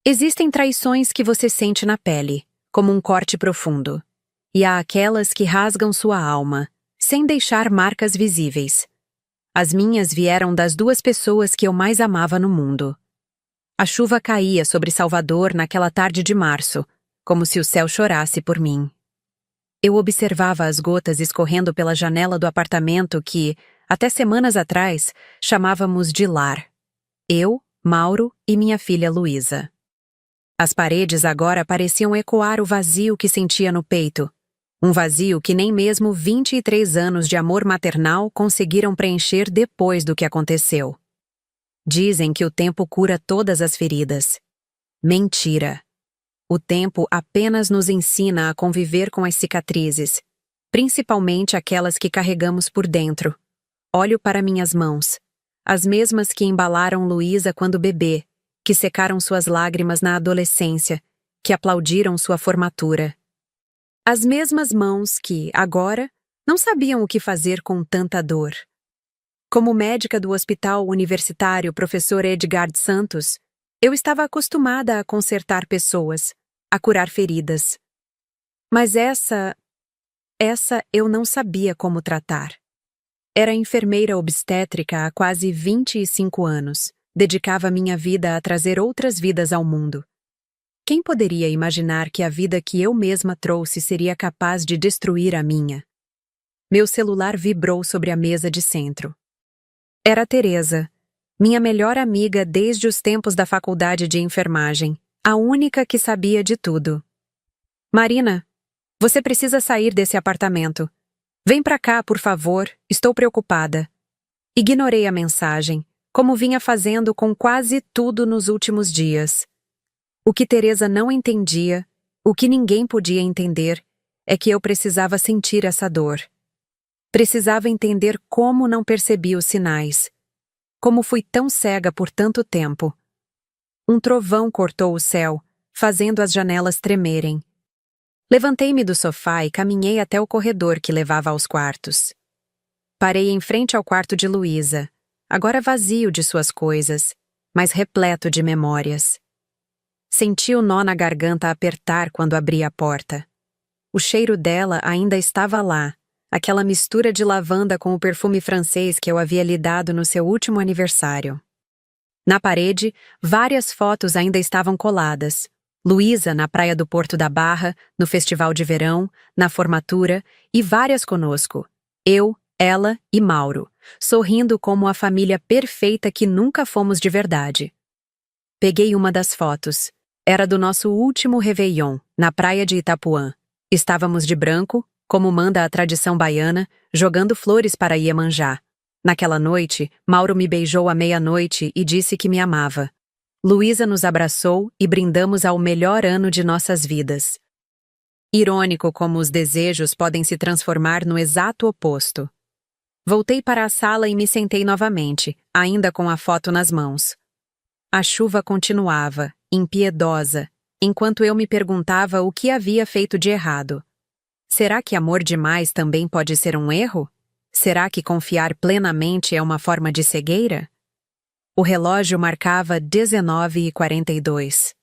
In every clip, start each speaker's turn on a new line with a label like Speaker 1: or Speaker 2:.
Speaker 1: Existem traições que você sente na pele, como um corte profundo. E há aquelas que rasgam sua alma, sem deixar marcas visíveis. As minhas vieram das duas pessoas que eu mais amava no mundo. A chuva caía sobre Salvador naquela tarde de março, como se o céu chorasse por mim. Eu observava as gotas escorrendo pela janela do apartamento que, até semanas atrás, chamávamos de lar. Eu, Mauro e minha filha Luísa. As paredes agora pareciam ecoar o vazio que sentia no peito. Um vazio que nem mesmo 23 anos de amor maternal conseguiram preencher depois do que aconteceu. Dizem que o tempo cura todas as feridas. Mentira. O tempo apenas nos ensina a conviver com as cicatrizes, principalmente aquelas que carregamos por dentro. Olho para minhas mãos, as mesmas que embalaram Luísa quando bebê, que secaram suas lágrimas na adolescência, que aplaudiram sua formatura. As mesmas mãos que, agora, não sabiam o que fazer com tanta dor. Como médica do Hospital Universitário Professor Edgar de Santos, eu estava acostumada a consertar pessoas, a curar feridas. Mas essa eu não sabia como tratar. Era enfermeira obstétrica há quase 25 anos. Dedicava minha vida a trazer outras vidas ao mundo. Quem poderia imaginar que a vida que eu mesma trouxe seria capaz de destruir a minha? Meu celular vibrou sobre a mesa de centro. Era Teresa, minha melhor amiga desde os tempos da faculdade de enfermagem, a única que sabia de tudo. Marina, você precisa sair desse apartamento. Vem pra cá, por favor, estou preocupada. Ignorei a mensagem, como vinha fazendo com quase tudo nos últimos dias. O que Teresa não entendia, o que ninguém podia entender, é que eu precisava sentir essa dor. Precisava entender como não percebi os sinais. Como fui tão cega por tanto tempo. Um trovão cortou o céu, fazendo as janelas tremerem. Levantei-me do sofá e caminhei até o corredor que levava aos quartos. Parei em frente ao quarto de Luísa, agora vazio de suas coisas, mas repleto de memórias. Senti o nó na garganta apertar quando abri a porta. O cheiro dela ainda estava lá, aquela mistura de lavanda com o perfume francês que eu havia lhe dado no seu último aniversário. Na parede, várias fotos ainda estavam coladas. Luísa na praia do Porto da Barra, no festival de verão, na formatura e várias conosco. Eu, ela e Mauro, sorrindo como a família perfeita que nunca fomos de verdade. Peguei uma das fotos. Era do nosso último Réveillon, na praia de Itapuã. Estávamos de branco, como manda a tradição baiana, jogando flores para Iemanjá. Naquela noite, Mauro me beijou à meia-noite e disse que me amava. Luísa nos abraçou e brindamos ao melhor ano de nossas vidas. Irônico como os desejos podem se transformar no exato oposto. Voltei para a sala e me sentei novamente, ainda com a foto nas mãos. A chuva continuava, impiedosa, enquanto eu me perguntava o que havia feito de errado. Será que amor demais também pode ser um erro? Será que confiar plenamente é uma forma de cegueira? O relógio marcava 19h42.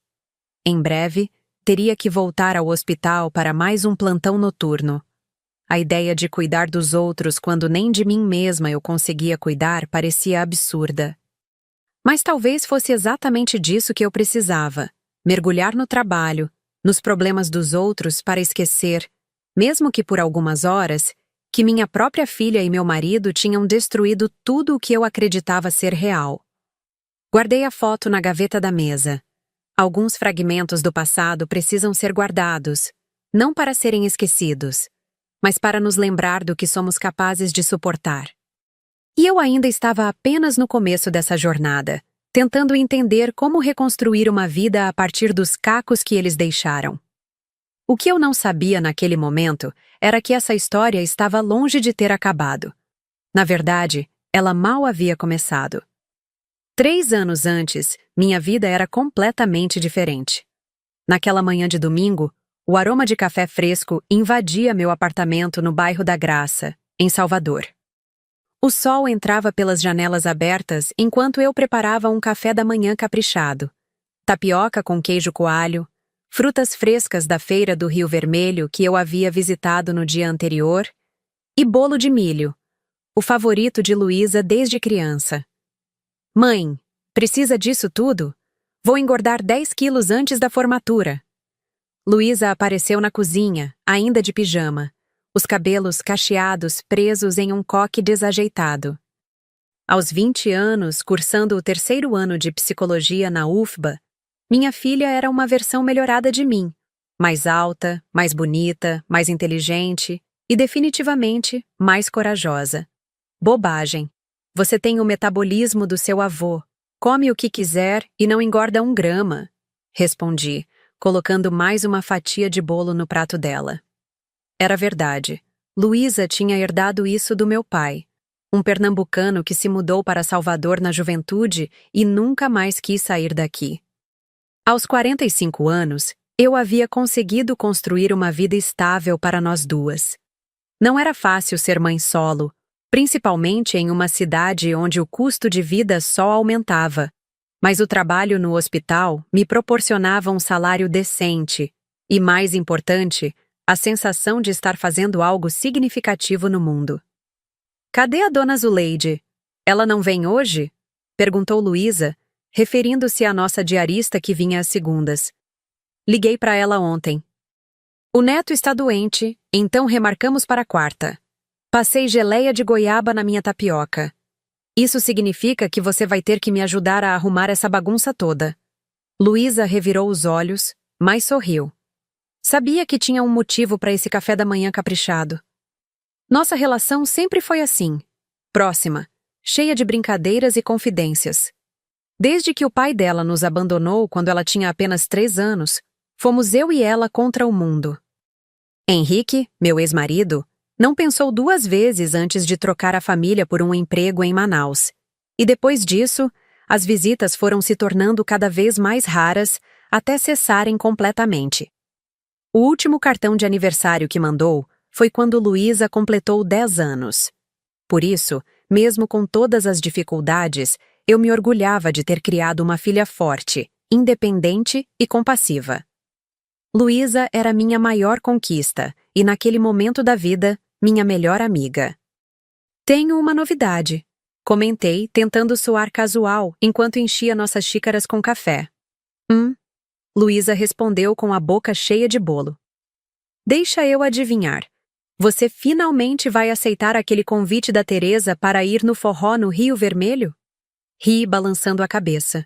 Speaker 1: Em breve, teria que voltar ao hospital para mais um plantão noturno. A ideia de cuidar dos outros quando nem de mim mesma eu conseguia cuidar parecia absurda. Mas talvez fosse exatamente disso que eu precisava: mergulhar no trabalho, nos problemas dos outros para esquecer, mesmo que por algumas horas, que minha própria filha e meu marido tinham destruído tudo o que eu acreditava ser real. Guardei a foto na gaveta da mesa. Alguns fragmentos do passado precisam ser guardados, não para serem esquecidos, mas para nos lembrar do que somos capazes de suportar. E eu ainda estava apenas no começo dessa jornada, tentando entender como reconstruir uma vida a partir dos cacos que eles deixaram. O que eu não sabia naquele momento era que essa história estava longe de ter acabado. Na verdade, ela mal havia começado. 3 anos antes, minha vida era completamente diferente. Naquela manhã de domingo, o aroma de café fresco invadia meu apartamento no bairro da Graça, em Salvador. O sol entrava pelas janelas abertas enquanto eu preparava um café da manhã caprichado. tapioca com queijo coalho, frutas frescas da feira do Rio Vermelho que eu havia visitado no dia anterior e bolo de milho, o favorito de Luísa desde criança. Mãe, precisa disso tudo? Vou engordar 10 quilos antes da formatura. Luísa apareceu na cozinha, ainda de pijama, os cabelos cacheados presos em um coque desajeitado. Aos 20 anos, cursando o 3º ano de psicologia na UFBA, minha filha era uma versão melhorada de mim, mais alta, mais bonita, mais inteligente e definitivamente mais corajosa. Bobagem. Você tem o metabolismo do seu avô. Come o que quiser e não engorda 1 grama, respondi, colocando mais uma fatia de bolo no prato dela. Era verdade. Luísa tinha herdado isso do meu pai, um pernambucano que se mudou para Salvador na juventude e nunca mais quis sair daqui. Aos 45 anos, eu havia conseguido construir uma vida estável para nós duas. Não era fácil ser mãe solo, principalmente em uma cidade onde o custo de vida só aumentava, mas o trabalho no hospital me proporcionava um salário decente e, mais importante, a sensação de estar fazendo algo significativo no mundo. Cadê a dona Zuleide? Ela não vem hoje? Perguntou Luísa, referindo-se à nossa diarista que vinha às segundas. Liguei para ela ontem. O neto está doente, então remarcamos para quarta. Passei geleia de goiaba na minha tapioca. Isso significa que você vai ter que me ajudar a arrumar essa bagunça toda. Luísa revirou os olhos, mas sorriu. Sabia que tinha um motivo para esse café da manhã caprichado. Nossa relação sempre foi assim, próxima, cheia de brincadeiras e confidências. Desde que o pai dela nos abandonou quando ela tinha apenas 3 anos, fomos eu e ela contra o mundo. Henrique, meu ex-marido, não pensou 2 vezes antes de trocar a família por um emprego em Manaus. E depois disso, as visitas foram se tornando cada vez mais raras até cessarem completamente. O último cartão de aniversário que mandou foi quando Luísa completou 10 anos. Por isso, mesmo com todas as dificuldades, eu me orgulhava de ter criado uma filha forte, independente e compassiva. Luísa era minha maior conquista e, naquele momento da vida, minha melhor amiga. Tenho uma novidade, comentei, tentando soar casual enquanto enchia nossas xícaras com café. Luísa respondeu com a boca cheia de bolo. Deixa eu adivinhar. Você finalmente vai aceitar aquele convite da Teresa para ir no forró no Rio Vermelho? Ri, balançando a cabeça.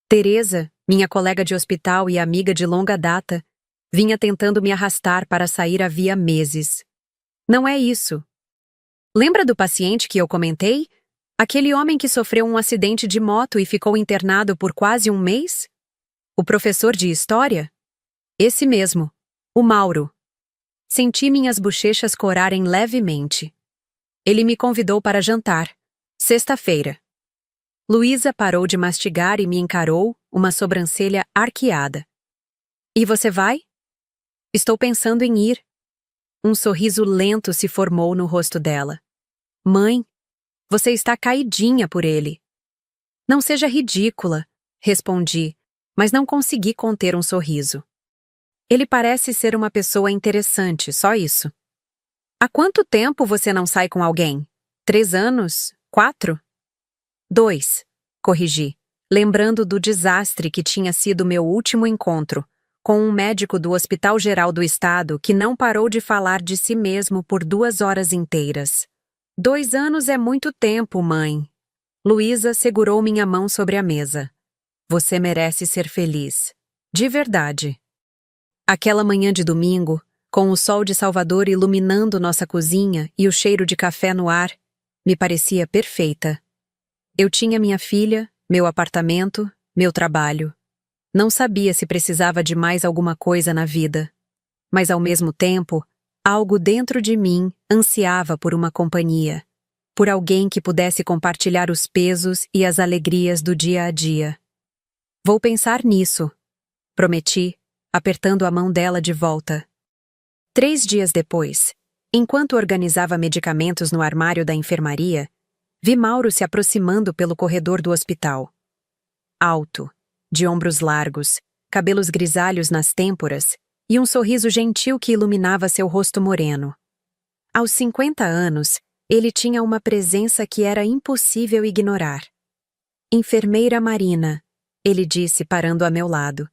Speaker 1: Teresa, minha colega de hospital e amiga de longa data, vinha tentando me arrastar para sair havia meses. Não é isso. Lembra do paciente que eu comentei? Aquele homem que sofreu um acidente de moto e ficou internado por quase 1 mês? O professor de história? Esse mesmo, o Mauro. Senti minhas bochechas corarem levemente. Ele me convidou para jantar, sexta-feira. Luísa parou de mastigar e me encarou, uma sobrancelha arqueada. E você vai? Estou pensando em ir. Um sorriso lento se formou no rosto dela. Mãe, você está caidinha por ele. Não seja ridícula, respondi, mas não consegui conter um sorriso. Ele parece ser uma pessoa interessante, só isso. Há quanto tempo você não sai com alguém? 3 anos? 4? 2, corrigi, lembrando do desastre que tinha sido meu último encontro, com um médico do Hospital Geral do Estado que não parou de falar de si mesmo por 2 horas inteiras. 2 anos é muito tempo, mãe. Luísa segurou minha mão sobre a mesa. Você merece ser feliz. De verdade. Aquela manhã de domingo, com o sol de Salvador iluminando nossa cozinha e o cheiro de café no ar, me parecia perfeita. Eu tinha minha filha, meu apartamento, meu trabalho. Não sabia se precisava de mais alguma coisa na vida. Mas, ao mesmo tempo, algo dentro de mim ansiava por uma companhia, por alguém que pudesse compartilhar os pesos e as alegrias do dia a dia. Vou pensar nisso, prometi, apertando a mão dela de volta. 3 dias depois, enquanto organizava medicamentos no armário da enfermaria, vi Mauro se aproximando pelo corredor do hospital. Alto, de ombros largos, cabelos grisalhos nas têmporas e um sorriso gentil que iluminava seu rosto moreno. Aos 50 anos, ele tinha uma presença que era impossível ignorar. Enfermeira Marina, ele disse parando a meu lado.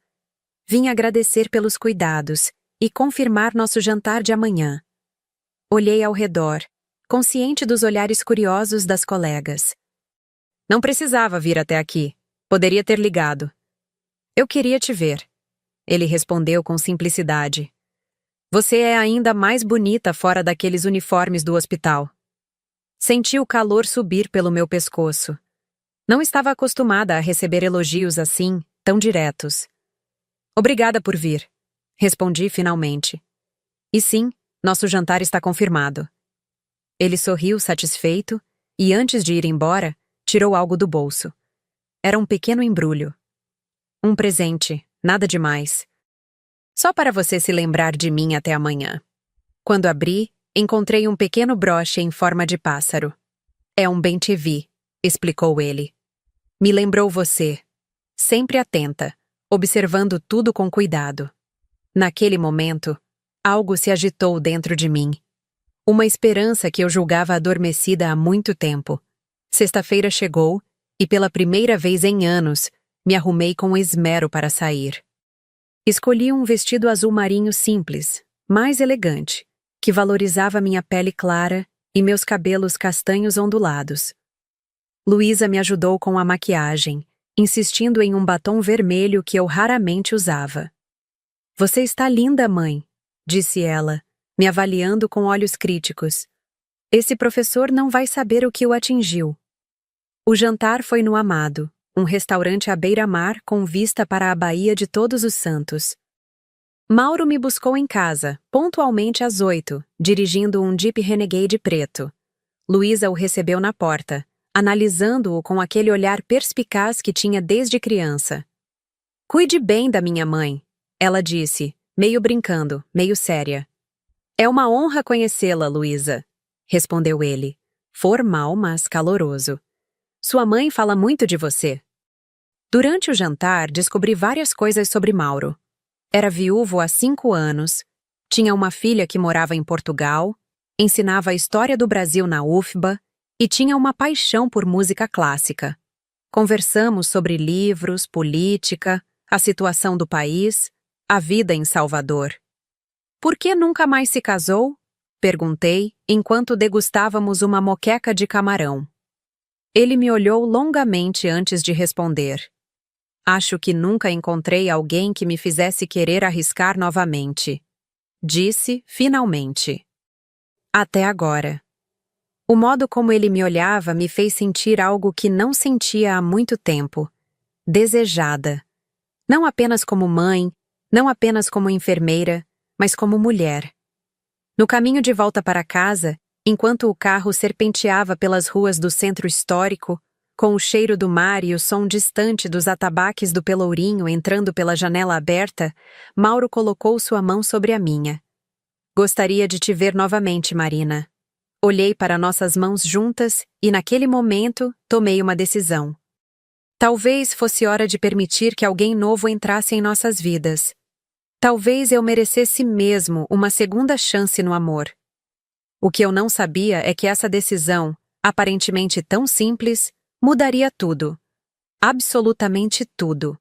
Speaker 1: Vim agradecer pelos cuidados e confirmar nosso jantar de amanhã. Olhei ao redor, consciente dos olhares curiosos das colegas. Não precisava vir até aqui. Poderia ter ligado. Eu queria te ver. Ele respondeu com simplicidade. Você é ainda mais bonita fora daqueles uniformes do hospital. Senti o calor subir pelo meu pescoço. Não estava acostumada a receber elogios assim, tão diretos. Obrigada por vir, respondi finalmente. E sim, nosso jantar está confirmado. Ele sorriu satisfeito e, antes de ir embora, tirou algo do bolso. Era um pequeno embrulho. Um presente, nada demais. Só para você se lembrar de mim até amanhã. Quando abri, encontrei um pequeno broche em forma de pássaro. É um bem-te-vi, explicou ele. Me lembrou você, sempre atenta, observando tudo com cuidado. Naquele momento, algo se agitou dentro de mim. Uma esperança que eu julgava adormecida há muito tempo. Sexta-feira chegou e, pela primeira vez em anos, me arrumei com esmero para sair. Escolhi um vestido azul marinho simples, mais elegante, que valorizava minha pele clara e meus cabelos castanhos ondulados. Luísa me ajudou com a maquiagem, insistindo em um batom vermelho que eu raramente usava. Você está linda, mãe, disse ela, me avaliando com olhos críticos. Esse professor não vai saber o que o atingiu. O jantar foi no Amado, um restaurante à beira-mar com vista para a Baía de Todos os Santos. Mauro me buscou em casa, pontualmente às 8, dirigindo um Jeep Renegade preto. Luísa o recebeu na porta, analisando-o com aquele olhar perspicaz que tinha desde criança. Cuide bem da minha mãe, ela disse, meio brincando, meio séria. É uma honra conhecê-la, Luísa, respondeu ele, formal, mas caloroso. Sua mãe fala muito de você. Durante o jantar, descobri várias coisas sobre Mauro. Era viúvo há 5 anos, tinha uma filha que morava em Portugal, ensinava a história do Brasil na UFBA e tinha uma paixão por música clássica. Conversamos sobre livros, política, a situação do país, a vida em Salvador. Por que nunca mais se casou? Perguntei, enquanto degustávamos uma moqueca de camarão. Ele me olhou longamente antes de responder. Acho que nunca encontrei alguém que me fizesse querer arriscar novamente. Disse, finalmente. Até agora. O modo como ele me olhava me fez sentir algo que não sentia há muito tempo. Desejada. Não apenas como mãe, não apenas como enfermeira, mas como mulher. No caminho de volta para casa, enquanto o carro serpenteava pelas ruas do centro histórico, com o cheiro do mar e o som distante dos atabaques do Pelourinho entrando pela janela aberta, Mauro colocou sua mão sobre a minha. Gostaria de te ver novamente, Marina. Olhei para nossas mãos juntas e, naquele momento, tomei uma decisão. Talvez fosse hora de permitir que alguém novo entrasse em nossas vidas. Talvez eu merecesse mesmo uma segunda chance no amor. O que eu não sabia é que essa decisão, aparentemente tão simples, mudaria tudo. Absolutamente tudo.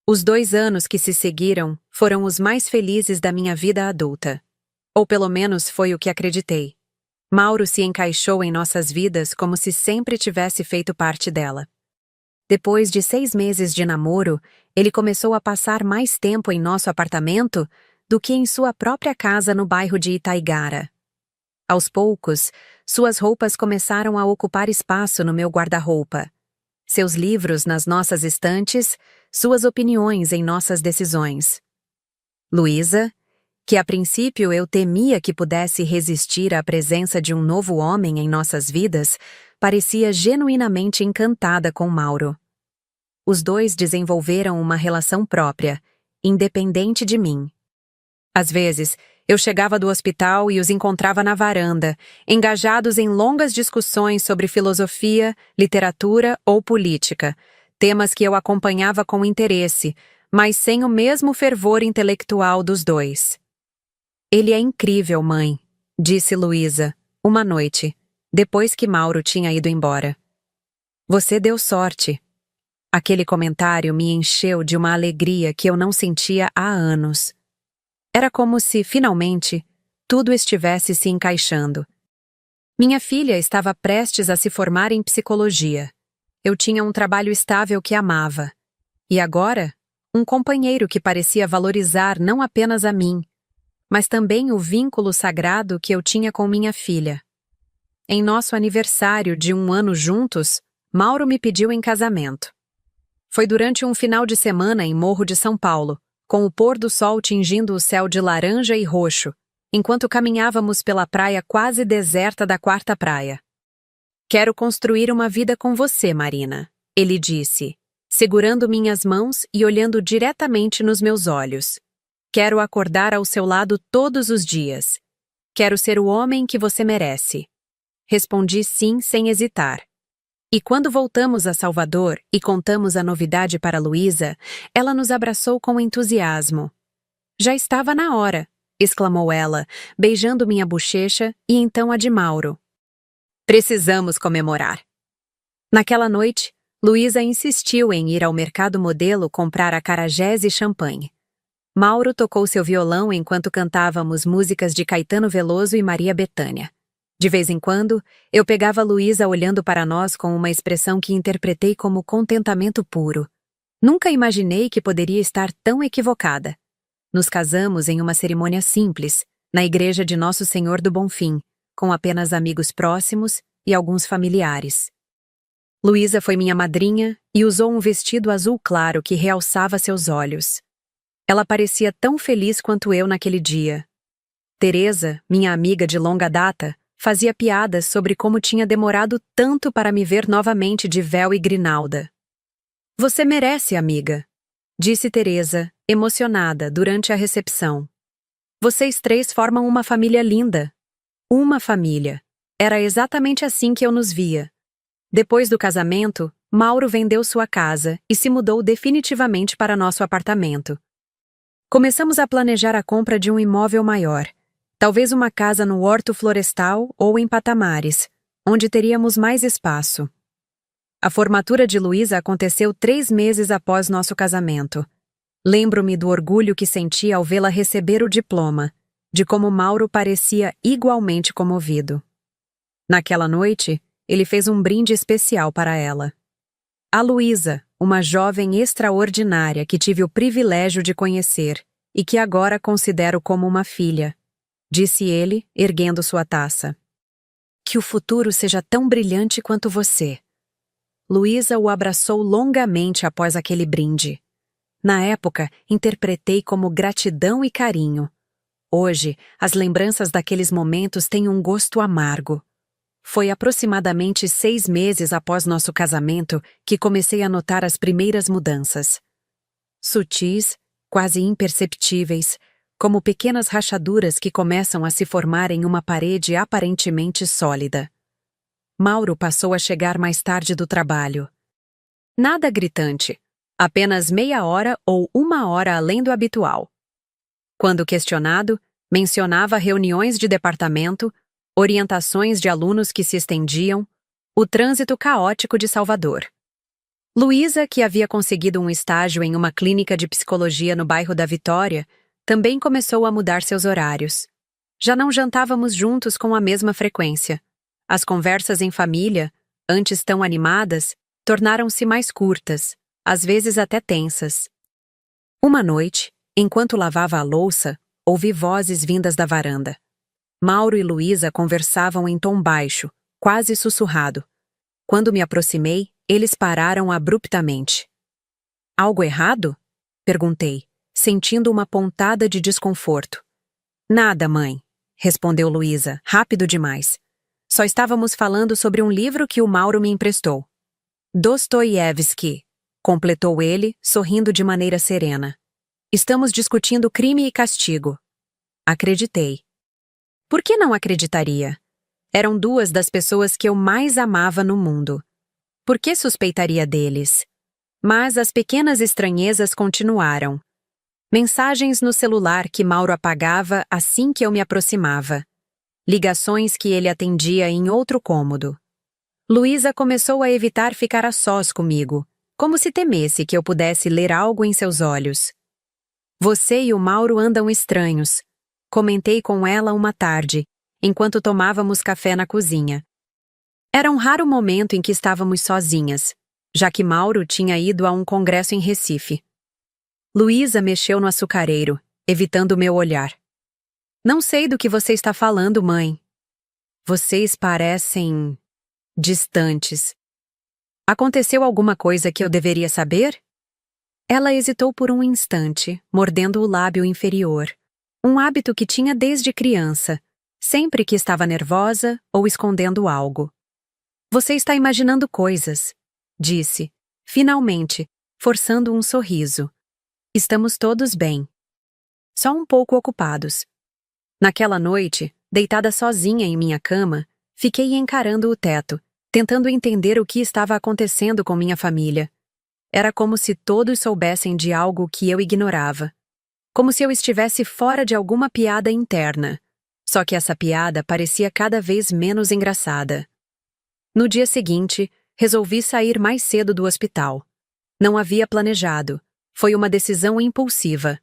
Speaker 1: Os 2 anos que se seguiram foram os mais felizes da minha vida adulta. Ou pelo menos foi o que acreditei. Mauro se encaixou em nossas vidas como se sempre tivesse feito parte dela. Depois de 6 meses de namoro, ele começou a passar mais tempo em nosso apartamento do que em sua própria casa no bairro de Itaigara. Aos poucos, suas roupas começaram a ocupar espaço no meu guarda-roupa. Seus livros nas nossas estantes, suas opiniões em nossas decisões. Luísa, que a princípio eu temia que pudesse resistir à presença de um novo homem em nossas vidas, parecia genuinamente encantada com Mauro. Os dois desenvolveram uma relação própria, independente de mim. Às vezes, eu chegava do hospital e os encontrava na varanda, engajados em longas discussões sobre filosofia, literatura ou política, temas que eu acompanhava com interesse, mas sem o mesmo fervor intelectual dos dois. Ele é incrível, mãe, disse Luísa, uma noite, depois que Mauro tinha ido embora. Você deu sorte. Aquele comentário me encheu de uma alegria que eu não sentia há anos. Era como se, finalmente, tudo estivesse se encaixando. Minha filha estava prestes a se formar em psicologia. Eu tinha um trabalho estável que amava. E agora, um companheiro que parecia valorizar não apenas a mim, mas também o vínculo sagrado que eu tinha com minha filha. Em nosso aniversário de 1 ano juntos, Mauro me pediu em casamento. Foi durante um final de semana em Morro de São Paulo, com o pôr do sol tingindo o céu de laranja e roxo, enquanto caminhávamos pela praia quase deserta da Quarta Praia. Quero construir uma vida com você, Marina, ele disse, segurando minhas mãos e olhando diretamente nos meus olhos. Quero acordar ao seu lado todos os dias. Quero ser o homem que você merece. Respondi sim sem hesitar. E quando voltamos a Salvador e contamos a novidade para Luísa, ela nos abraçou com entusiasmo. Já estava na hora, exclamou ela, beijando minha bochecha e então a de Mauro. Precisamos comemorar. Naquela noite, Luísa insistiu em ir ao mercado modelo comprar acarajés e champanhe. Mauro tocou seu violão enquanto cantávamos músicas de Caetano Veloso e Maria Bethânia. De vez em quando, eu pegava Luísa olhando para nós com uma expressão que interpretei como contentamento puro. Nunca imaginei que poderia estar tão equivocada. Nos casamos em uma cerimônia simples, na igreja de Nosso Senhor do Bonfim, com apenas amigos próximos e alguns familiares. Luísa foi minha madrinha e usou um vestido azul claro que realçava seus olhos. Ela parecia tão feliz quanto eu naquele dia. Teresa, minha amiga de longa data, fazia piadas sobre como tinha demorado tanto para me ver novamente de véu e grinalda. Você merece, amiga, disse Teresa, emocionada, durante a recepção. Vocês três formam uma família linda. Uma família. Era exatamente assim que eu nos via. Depois do casamento, Mauro vendeu sua casa e se mudou definitivamente para nosso apartamento. Começamos a planejar a compra de um imóvel maior. Talvez uma casa no Horto Florestal ou em Patamares, onde teríamos mais espaço. A formatura de Luísa aconteceu 3 meses após nosso casamento. Lembro-me do orgulho que senti ao vê-la receber o diploma, de como Mauro parecia igualmente comovido. Naquela noite, ele fez um brinde especial para ela. A Luísa, uma jovem extraordinária que tive o privilégio de conhecer e que agora considero como uma filha, disse ele, erguendo sua taça. Que o futuro seja tão brilhante quanto você. Luísa o abraçou longamente após aquele brinde. Na época, interpretei como gratidão e carinho. Hoje, as lembranças daqueles momentos têm um gosto amargo. Foi aproximadamente 6 meses após nosso casamento que comecei a notar as primeiras mudanças. Sutis, quase imperceptíveis, como pequenas rachaduras que começam a se formar em uma parede aparentemente sólida. Mauro passou a chegar mais tarde do trabalho. Nada gritante, apenas meia hora ou 1 hora além do habitual. Quando questionado, mencionava reuniões de departamento, orientações de alunos que se estendiam, o trânsito caótico de Salvador. Luísa, que havia conseguido um estágio em uma clínica de psicologia no bairro da Vitória, também começou a mudar seus horários. Já não jantávamos juntos com a mesma frequência. As conversas em família, antes tão animadas, tornaram-se mais curtas, às vezes até tensas. Uma noite, enquanto lavava a louça, ouvi vozes vindas da varanda. Mauro e Luísa conversavam em tom baixo, quase sussurrado. Quando me aproximei, eles pararam abruptamente. Algo errado? Perguntei, sentindo uma pontada de desconforto. Nada, mãe, respondeu Luísa, rápido demais. Só estávamos falando sobre um livro que o Mauro me emprestou. Dostoiévski, completou ele, sorrindo de maneira serena. Estamos discutindo crime e castigo. Acreditei. Por que não acreditaria? Eram 2 das pessoas que eu mais amava no mundo. Por que suspeitaria deles? Mas as pequenas estranhezas continuaram. Mensagens no celular que Mauro apagava assim que eu me aproximava. Ligações que ele atendia em outro cômodo. Luísa começou a evitar ficar a sós comigo, como se temesse que eu pudesse ler algo em seus olhos. Você e o Mauro andam estranhos, comentei com ela uma tarde, enquanto tomávamos café na cozinha. Era um raro momento em que estávamos sozinhas, já que Mauro tinha ido a um congresso em Recife. Luísa mexeu no açucareiro, evitando meu olhar. Não sei do que você está falando, mãe. Vocês parecem distantes. Aconteceu alguma coisa que eu deveria saber? Ela hesitou por um instante, mordendo o lábio inferior. Um hábito que tinha desde criança, sempre que estava nervosa ou escondendo algo. Você está imaginando coisas, disse, finalmente, forçando um sorriso. Estamos todos bem. Só um pouco ocupados. Naquela noite, deitada sozinha em minha cama, fiquei encarando o teto, tentando entender o que estava acontecendo com minha família. Era como se todos soubessem de algo que eu ignorava. Como se eu estivesse fora de alguma piada interna. Só que essa piada parecia cada vez menos engraçada. No dia seguinte, resolvi sair mais cedo do hospital. Não havia planejado. Foi uma decisão impulsiva.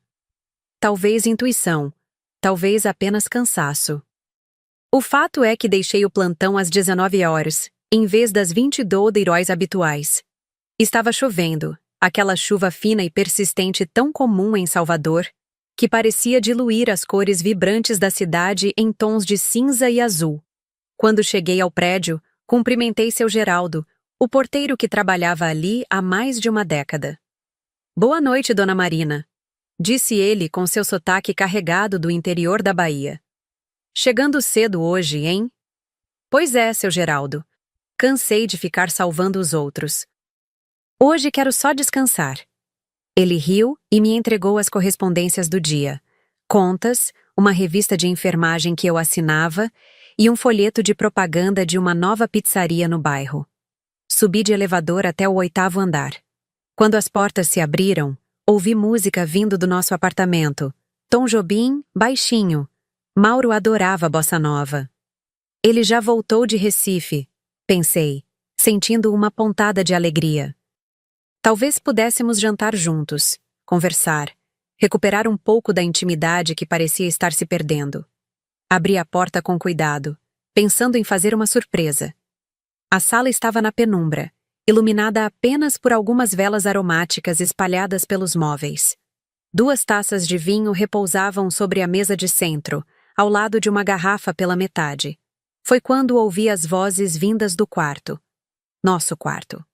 Speaker 1: Talvez intuição. Talvez apenas cansaço. O fato é que deixei o plantão às 19 horas, em vez das 22 habituais. Estava chovendo, aquela chuva fina e persistente tão comum em Salvador, que parecia diluir as cores vibrantes da cidade em tons de cinza e azul. Quando cheguei ao prédio, cumprimentei seu Geraldo, o porteiro que trabalhava ali há mais de uma década. Boa noite, Dona Marina, disse ele com seu sotaque carregado do interior da Bahia. Chegando cedo hoje, hein? Pois é, seu Geraldo. Cansei de ficar salvando os outros. Hoje quero só descansar. Ele riu e me entregou as correspondências do dia. Contas, uma revista de enfermagem que eu assinava e um folheto de propaganda de uma nova pizzaria no bairro. Subi de elevador até o 8º andar. Quando as portas se abriram, ouvi música vindo do nosso apartamento. Tom Jobim, baixinho. Mauro adorava bossa nova. Ele já voltou de Recife, pensei, sentindo uma pontada de alegria. Talvez pudéssemos jantar juntos, conversar, recuperar um pouco da intimidade que parecia estar se perdendo. Abri a porta com cuidado, pensando em fazer uma surpresa. A sala estava na penumbra, iluminada apenas por algumas velas aromáticas espalhadas pelos móveis. 2 taças de vinho repousavam sobre a mesa de centro, ao lado de uma garrafa pela metade. Foi quando ouvi as vozes vindas do quarto. Nosso quarto.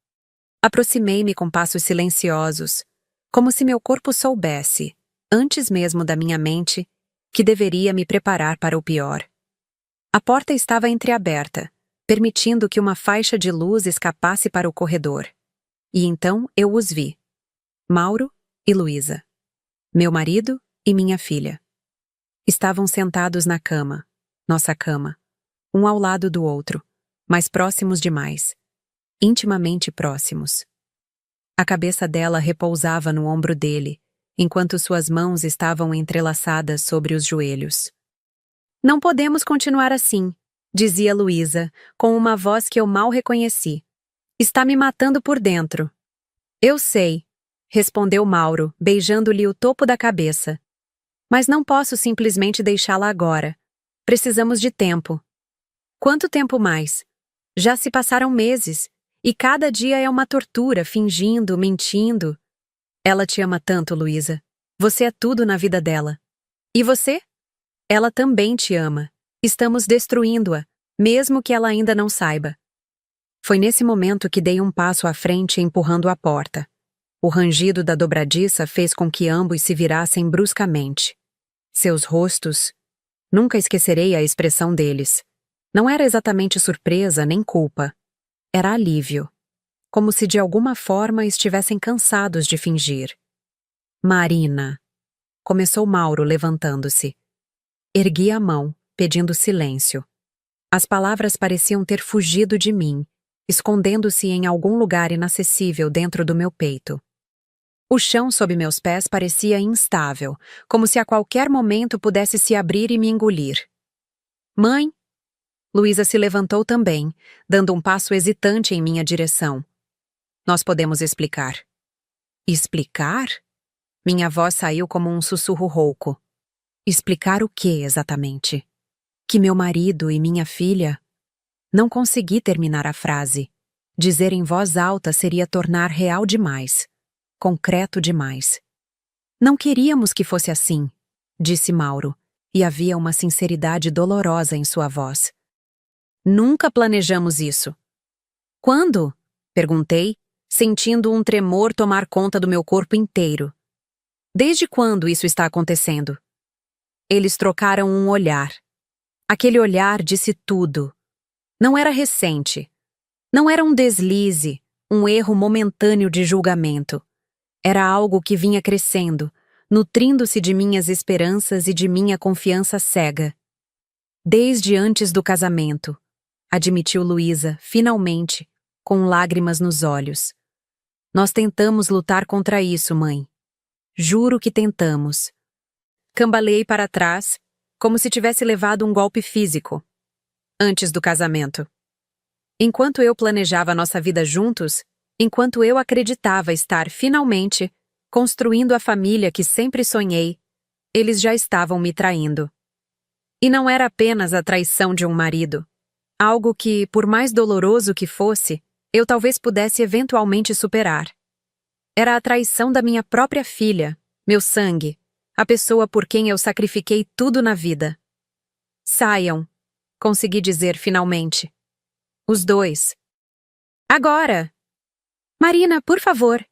Speaker 1: Aproximei-me com passos silenciosos, como se meu corpo soubesse, antes mesmo da minha mente, que deveria me preparar para o pior. A porta estava entreaberta, permitindo que uma faixa de luz escapasse para o corredor. E então eu os vi. Mauro e Luísa. Meu marido e minha filha. Estavam sentados na cama, nossa cama, um ao lado do outro, mas próximos demais. Intimamente próximos. A cabeça dela repousava no ombro dele, enquanto suas mãos estavam entrelaçadas sobre os joelhos. Não podemos continuar assim, dizia Luísa, com uma voz que eu mal reconheci. Está me matando por dentro. Eu sei, respondeu Mauro, beijando-lhe o topo da cabeça. Mas não posso simplesmente deixá-la agora. Precisamos de tempo. Quanto tempo mais? Já se passaram meses. E cada dia é uma tortura, fingindo, mentindo. Ela te ama tanto, Luísa. Você é tudo na vida dela. E você? Ela também te ama. Estamos destruindo-a, mesmo que ela ainda não saiba. Foi nesse momento que dei um passo à frente empurrando a porta. O rangido da dobradiça fez com que ambos se virassem bruscamente. Seus rostos... Nunca esquecerei a expressão deles. Não era exatamente surpresa nem culpa. Era alívio, como se de alguma forma estivessem cansados de fingir. Marina, começou Mauro levantando-se. Ergui a mão, pedindo silêncio. As palavras pareciam ter fugido de mim, escondendo-se em algum lugar inacessível dentro do meu peito. O chão sob meus pés parecia instável, como se a qualquer momento pudesse se abrir e me engolir. Mãe? Luísa se levantou também, dando um passo hesitante em minha direção. Nós podemos explicar. Explicar? Minha voz saiu como um sussurro rouco. Explicar o que exatamente? Que meu marido e minha filha... Não consegui terminar a frase. Dizer em voz alta seria tornar real demais. Concreto demais. Não queríamos que fosse assim, disse Mauro, e havia uma sinceridade dolorosa em sua voz. Nunca planejamos isso. Quando? Perguntei, sentindo um tremor tomar conta do meu corpo inteiro. Desde quando isso está acontecendo? Eles trocaram um olhar. Aquele olhar disse tudo. Não era recente. Não era um deslize, um erro momentâneo de julgamento. Era algo que vinha crescendo, nutrindo-se de minhas esperanças e de minha confiança cega. Desde antes do casamento, admitiu Luísa, finalmente, com lágrimas nos olhos. Nós tentamos lutar contra isso, mãe. Juro que tentamos. Cambaleei para trás, como se tivesse levado um golpe físico. Antes do casamento. Enquanto eu planejava nossa vida juntos, enquanto eu acreditava estar, finalmente, construindo a família que sempre sonhei, eles já estavam me traindo. E não era apenas a traição de um marido. Algo que, por mais doloroso que fosse, eu talvez pudesse eventualmente superar. Era a traição da minha própria filha, meu sangue, a pessoa por quem eu sacrifiquei tudo na vida. Saiam. Consegui dizer finalmente. Os dois. Agora! Marina, por favor.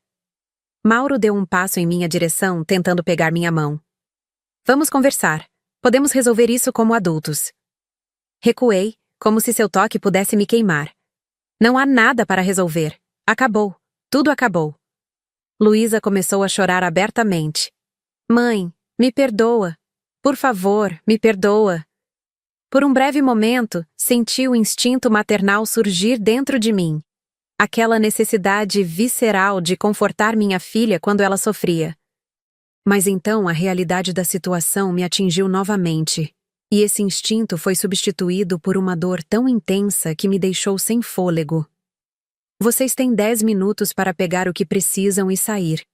Speaker 1: Mauro deu um passo em minha direção, tentando pegar minha mão. Vamos conversar. Podemos resolver isso como adultos. Recuei, como se seu toque pudesse me queimar. Não há nada para resolver. Acabou. Tudo acabou. Luísa começou a chorar abertamente. Mãe, me perdoa. Por favor, me perdoa. Por um breve momento, senti o instinto maternal surgir dentro de mim. Aquela necessidade visceral de confortar minha filha quando ela sofria. Mas então a realidade da situação me atingiu novamente, e esse instinto foi substituído por uma dor tão intensa que me deixou sem fôlego. Vocês têm 10 minutos para pegar o que precisam e sair,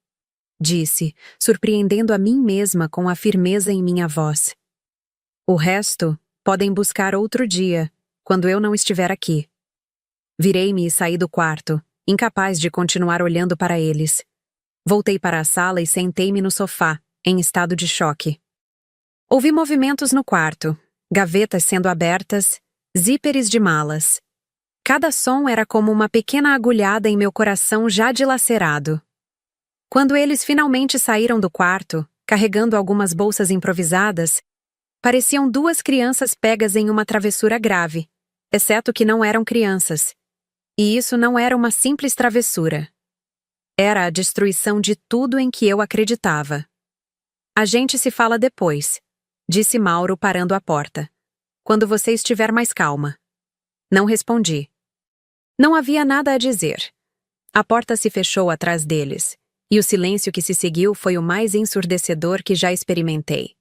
Speaker 1: disse, surpreendendo a mim mesma com a firmeza em minha voz. O resto... podem buscar outro dia, quando eu não estiver aqui. Virei-me e saí do quarto, incapaz de continuar olhando para eles. Voltei para a sala e sentei-me no sofá, em estado de choque. Ouvi movimentos no quarto, gavetas sendo abertas, zíperes de malas. Cada som era como uma pequena agulhada em meu coração já dilacerado. Quando eles finalmente saíram do quarto, carregando algumas bolsas improvisadas, pareciam duas crianças pegas em uma travessura grave, exceto que não eram crianças. E isso não era uma simples travessura. Era a destruição de tudo em que eu acreditava. A gente se fala depois, disse Mauro parando à porta. Quando você estiver mais calma. Não respondi. Não havia nada a dizer. A porta se fechou atrás deles, e o silêncio que se seguiu foi o mais ensurdecedor que já experimentei.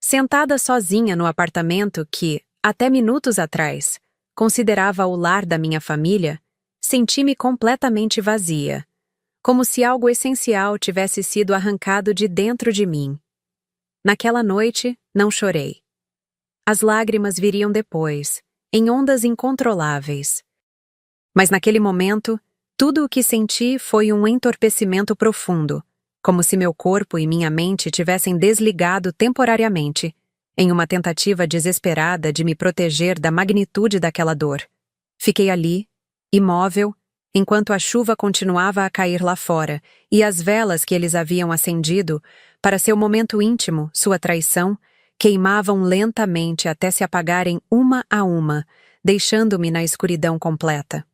Speaker 1: Sentada sozinha no apartamento que, até minutos atrás, considerava o lar da minha família, senti-me completamente vazia, como se algo essencial tivesse sido arrancado de dentro de mim. Naquela noite, não chorei. As lágrimas viriam depois, em ondas incontroláveis. Mas naquele momento, tudo o que senti foi um entorpecimento profundo, como se meu corpo e minha mente tivessem desligado temporariamente, em uma tentativa desesperada de me proteger da magnitude daquela dor. Fiquei ali, imóvel, enquanto a chuva continuava a cair lá fora e as velas que eles haviam acendido, para seu momento íntimo, sua traição, queimavam lentamente até se apagarem uma a uma, deixando-me na escuridão completa.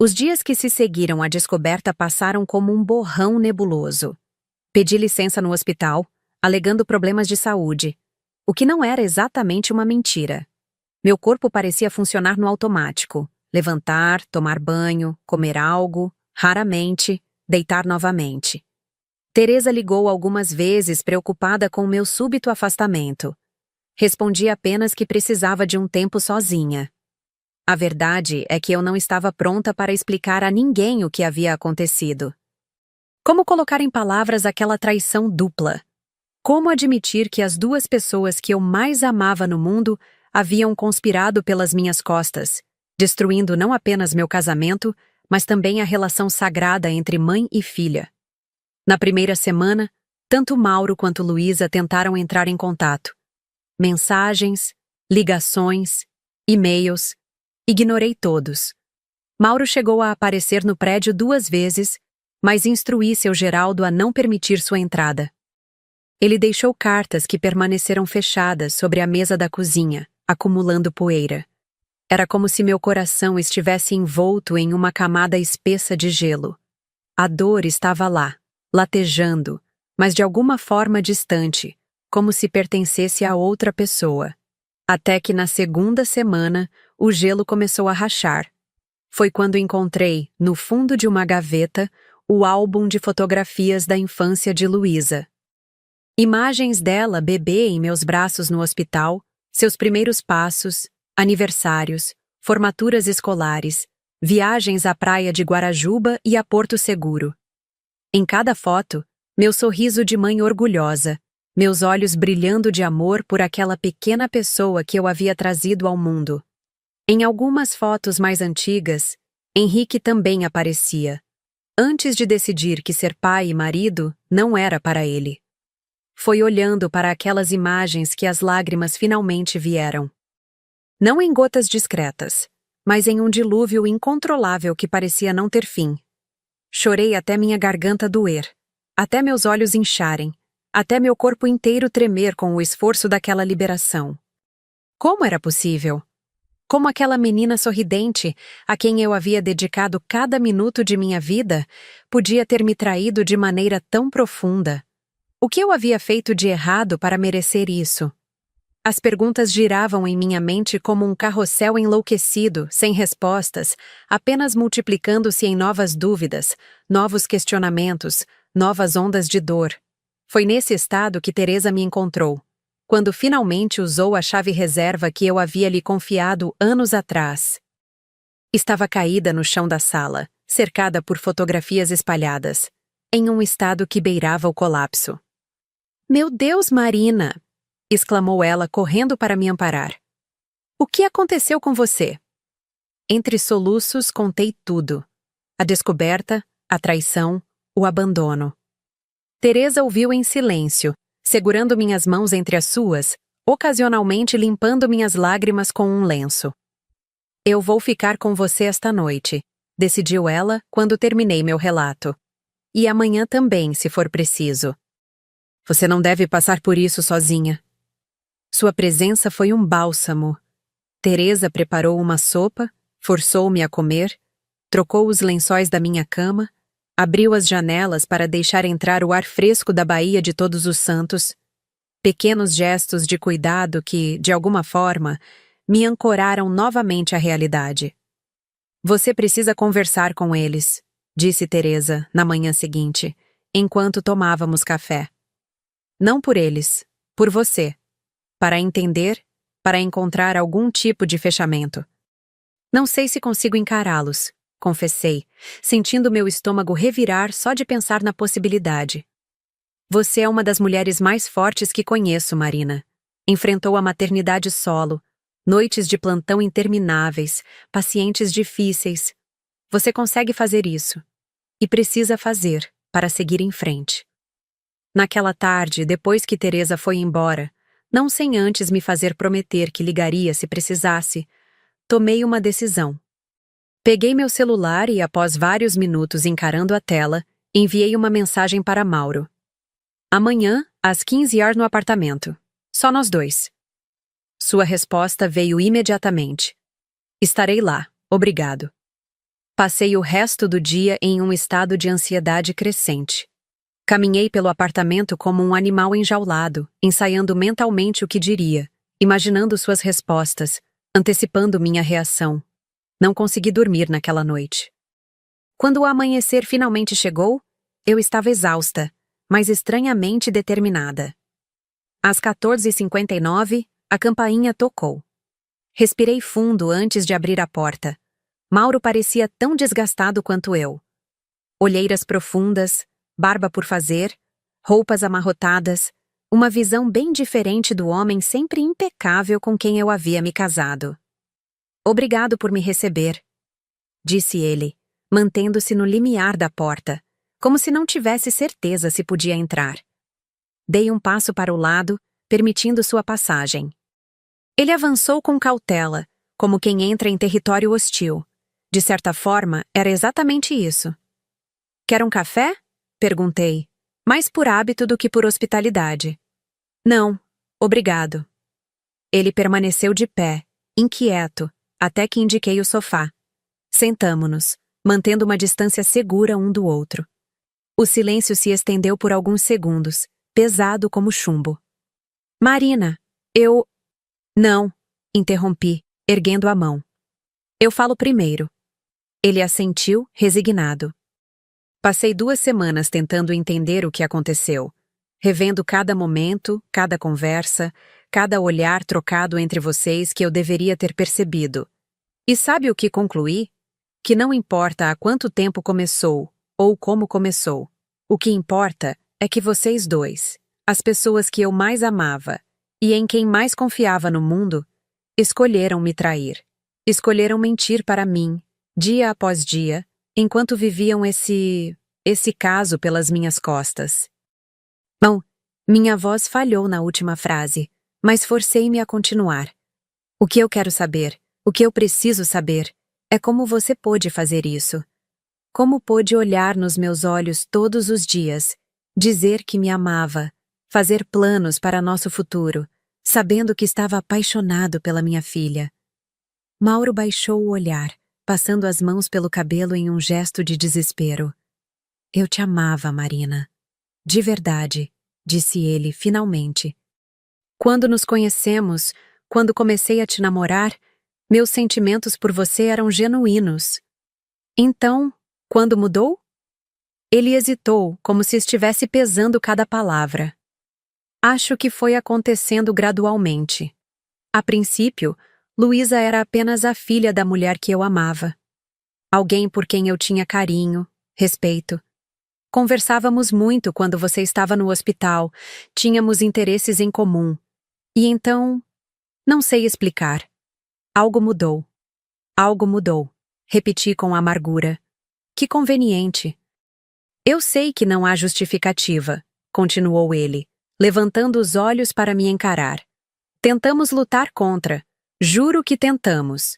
Speaker 1: Os dias que se seguiram à descoberta passaram como um borrão nebuloso. Pedi licença no hospital, alegando problemas de saúde, o que não era exatamente uma mentira. Meu corpo parecia funcionar no automático, levantar, tomar banho, comer algo, raramente, deitar novamente. Teresa ligou algumas vezes, preocupada com o meu súbito afastamento. Respondi apenas que precisava de um tempo sozinha. A verdade é que eu não estava pronta para explicar a ninguém o que havia acontecido. Como colocar em palavras aquela traição dupla? Como admitir que as duas pessoas que eu mais amava no mundo haviam conspirado pelas minhas costas, destruindo não apenas meu casamento, mas também a relação sagrada entre mãe e filha? Na primeira semana, tanto Mauro quanto Luísa tentaram entrar em contato. Mensagens, ligações, e-mails. Ignorei todos. Mauro chegou a aparecer no prédio 2 vezes, mas instruí seu Geraldo a não permitir sua entrada. Ele deixou cartas que permaneceram fechadas sobre a mesa da cozinha, acumulando poeira. Era como se meu coração estivesse envolto em uma camada espessa de gelo. A dor estava lá, latejando, mas de alguma forma distante, como se pertencesse a outra pessoa. Até que na segunda semana, o gelo começou a rachar. Foi quando encontrei, no fundo de uma gaveta, o álbum de fotografias da infância de Luísa. Imagens dela bebê em meus braços no hospital, seus primeiros passos, aniversários, formaturas escolares, viagens à praia de Guarajuba e a Porto Seguro. Em cada foto, meu sorriso de mãe orgulhosa, meus olhos brilhando de amor por aquela pequena pessoa que eu havia trazido ao mundo. Em algumas fotos mais antigas, Henrique também aparecia, antes de decidir que ser pai e marido não era para ele. Foi olhando para aquelas imagens que as lágrimas finalmente vieram. Não em gotas discretas, mas em um dilúvio incontrolável que parecia não ter fim. Chorei até minha garganta doer, até meus olhos incharem, até meu corpo inteiro tremer com o esforço daquela liberação. Como era possível? Como aquela menina sorridente, a quem eu havia dedicado cada minuto de minha vida, podia ter me traído de maneira tão profunda? O que eu havia feito de errado para merecer isso? As perguntas giravam em minha mente como um carrossel enlouquecido, sem respostas, apenas multiplicando-se em novas dúvidas, novos questionamentos, novas ondas de dor. Foi nesse estado que Teresa me encontrou, quando finalmente usou a chave reserva que eu havia lhe confiado anos atrás. Estava caída no chão da sala, cercada por fotografias espalhadas, em um estado que beirava o colapso. "Meu Deus, Marina!" exclamou ela, correndo para me amparar. "O que aconteceu com você?" Entre soluços, contei tudo. A descoberta, a traição, o abandono. Teresa ouviu em silêncio, segurando minhas mãos entre as suas, ocasionalmente limpando minhas lágrimas com um lenço. "Eu vou ficar com você esta noite", decidiu ela quando terminei meu relato. "E amanhã também, se for preciso. Você não deve passar por isso sozinha." Sua presença foi um bálsamo. Teresa preparou uma sopa, forçou-me a comer, trocou os lençóis da minha cama, abriu as janelas para deixar entrar o ar fresco da Baía de Todos os Santos. Pequenos gestos de cuidado que, de alguma forma, me ancoraram novamente à realidade. "Você precisa conversar com eles", disse Teresa na manhã seguinte, enquanto tomávamos café. "Não por eles, por você. Para entender, para encontrar algum tipo de fechamento." "Não sei se consigo encará-los", confessei, sentindo meu estômago revirar só de pensar na possibilidade. "Você é uma das mulheres mais fortes que conheço, Marina. Enfrentou a maternidade solo, noites de plantão intermináveis, pacientes difíceis. Você consegue fazer isso. E precisa fazer, para seguir em frente." Naquela tarde, depois que Teresa foi embora, não sem antes me fazer prometer que ligaria se precisasse, tomei uma decisão. Peguei meu celular e, após vários minutos encarando a tela, enviei uma mensagem para Mauro. "Amanhã, às 15 horas no apartamento. Só nós dois." Sua resposta veio imediatamente. "Estarei lá, obrigado." Passei o resto do dia em um estado de ansiedade crescente. Caminhei pelo apartamento como um animal enjaulado, ensaiando mentalmente o que diria, imaginando suas respostas, antecipando minha reação. Não consegui dormir naquela noite. Quando o amanhecer finalmente chegou, eu estava exausta, mas estranhamente determinada. Às 14h59, a campainha tocou. Respirei fundo antes de abrir a porta. Mauro parecia tão desgastado quanto eu. Olheiras profundas, barba por fazer, roupas amarrotadas, uma visão bem diferente do homem sempre impecável com quem eu havia me casado. Obrigado por me receber, disse ele, mantendo-se no limiar da porta, como se não tivesse certeza se podia entrar. Dei um passo para o lado, permitindo sua passagem. Ele avançou com cautela, como quem entra em território hostil. De certa forma, era exatamente isso. Quer um café? Perguntei, mais por hábito do que por hospitalidade. Não, obrigado. Ele permaneceu de pé, inquieto, até que indiquei o sofá. Sentamo-nos, mantendo uma distância segura um do outro. O silêncio se estendeu por alguns segundos, pesado como chumbo. Marina, eu... Não, interrompi, erguendo a mão. Eu falo primeiro. Ele assentiu, resignado. Passei 2 semanas tentando entender o que aconteceu, revendo cada momento, cada conversa, cada olhar trocado entre vocês que eu deveria ter percebido. E sabe o que concluí? Que não importa há quanto tempo começou, ou como começou. O que importa é que vocês dois, as pessoas que eu mais amava, e em quem mais confiava no mundo, escolheram me trair. Escolheram mentir para mim, dia após dia, enquanto viviam esse caso pelas minhas costas. Bom, minha voz falhou na última frase, mas forcei-me a continuar. O que eu quero saber, o que eu preciso saber, é como você pôde fazer isso. Como pôde olhar nos meus olhos todos os dias, dizer que me amava, fazer planos para nosso futuro, sabendo que estava apaixonado pela minha filha. Mauro baixou o olhar, passando as mãos pelo cabelo em um gesto de desespero. Eu te amava, Marina. De verdade, disse ele, finalmente. Quando nos conhecemos, quando comecei a te namorar, meus sentimentos por você eram genuínos. Então, quando mudou? Ele hesitou, como se estivesse pesando cada palavra. Acho que foi acontecendo gradualmente. A princípio, Luísa era apenas a filha da mulher que eu amava. Alguém por quem eu tinha carinho, respeito. Conversávamos muito quando você estava no hospital, tínhamos interesses em comum. E então, não sei explicar. Algo mudou. Algo mudou. Repeti com amargura. Que conveniente. Eu sei que não há justificativa, continuou ele, levantando os olhos para me encarar. Tentamos lutar contra. Juro que tentamos.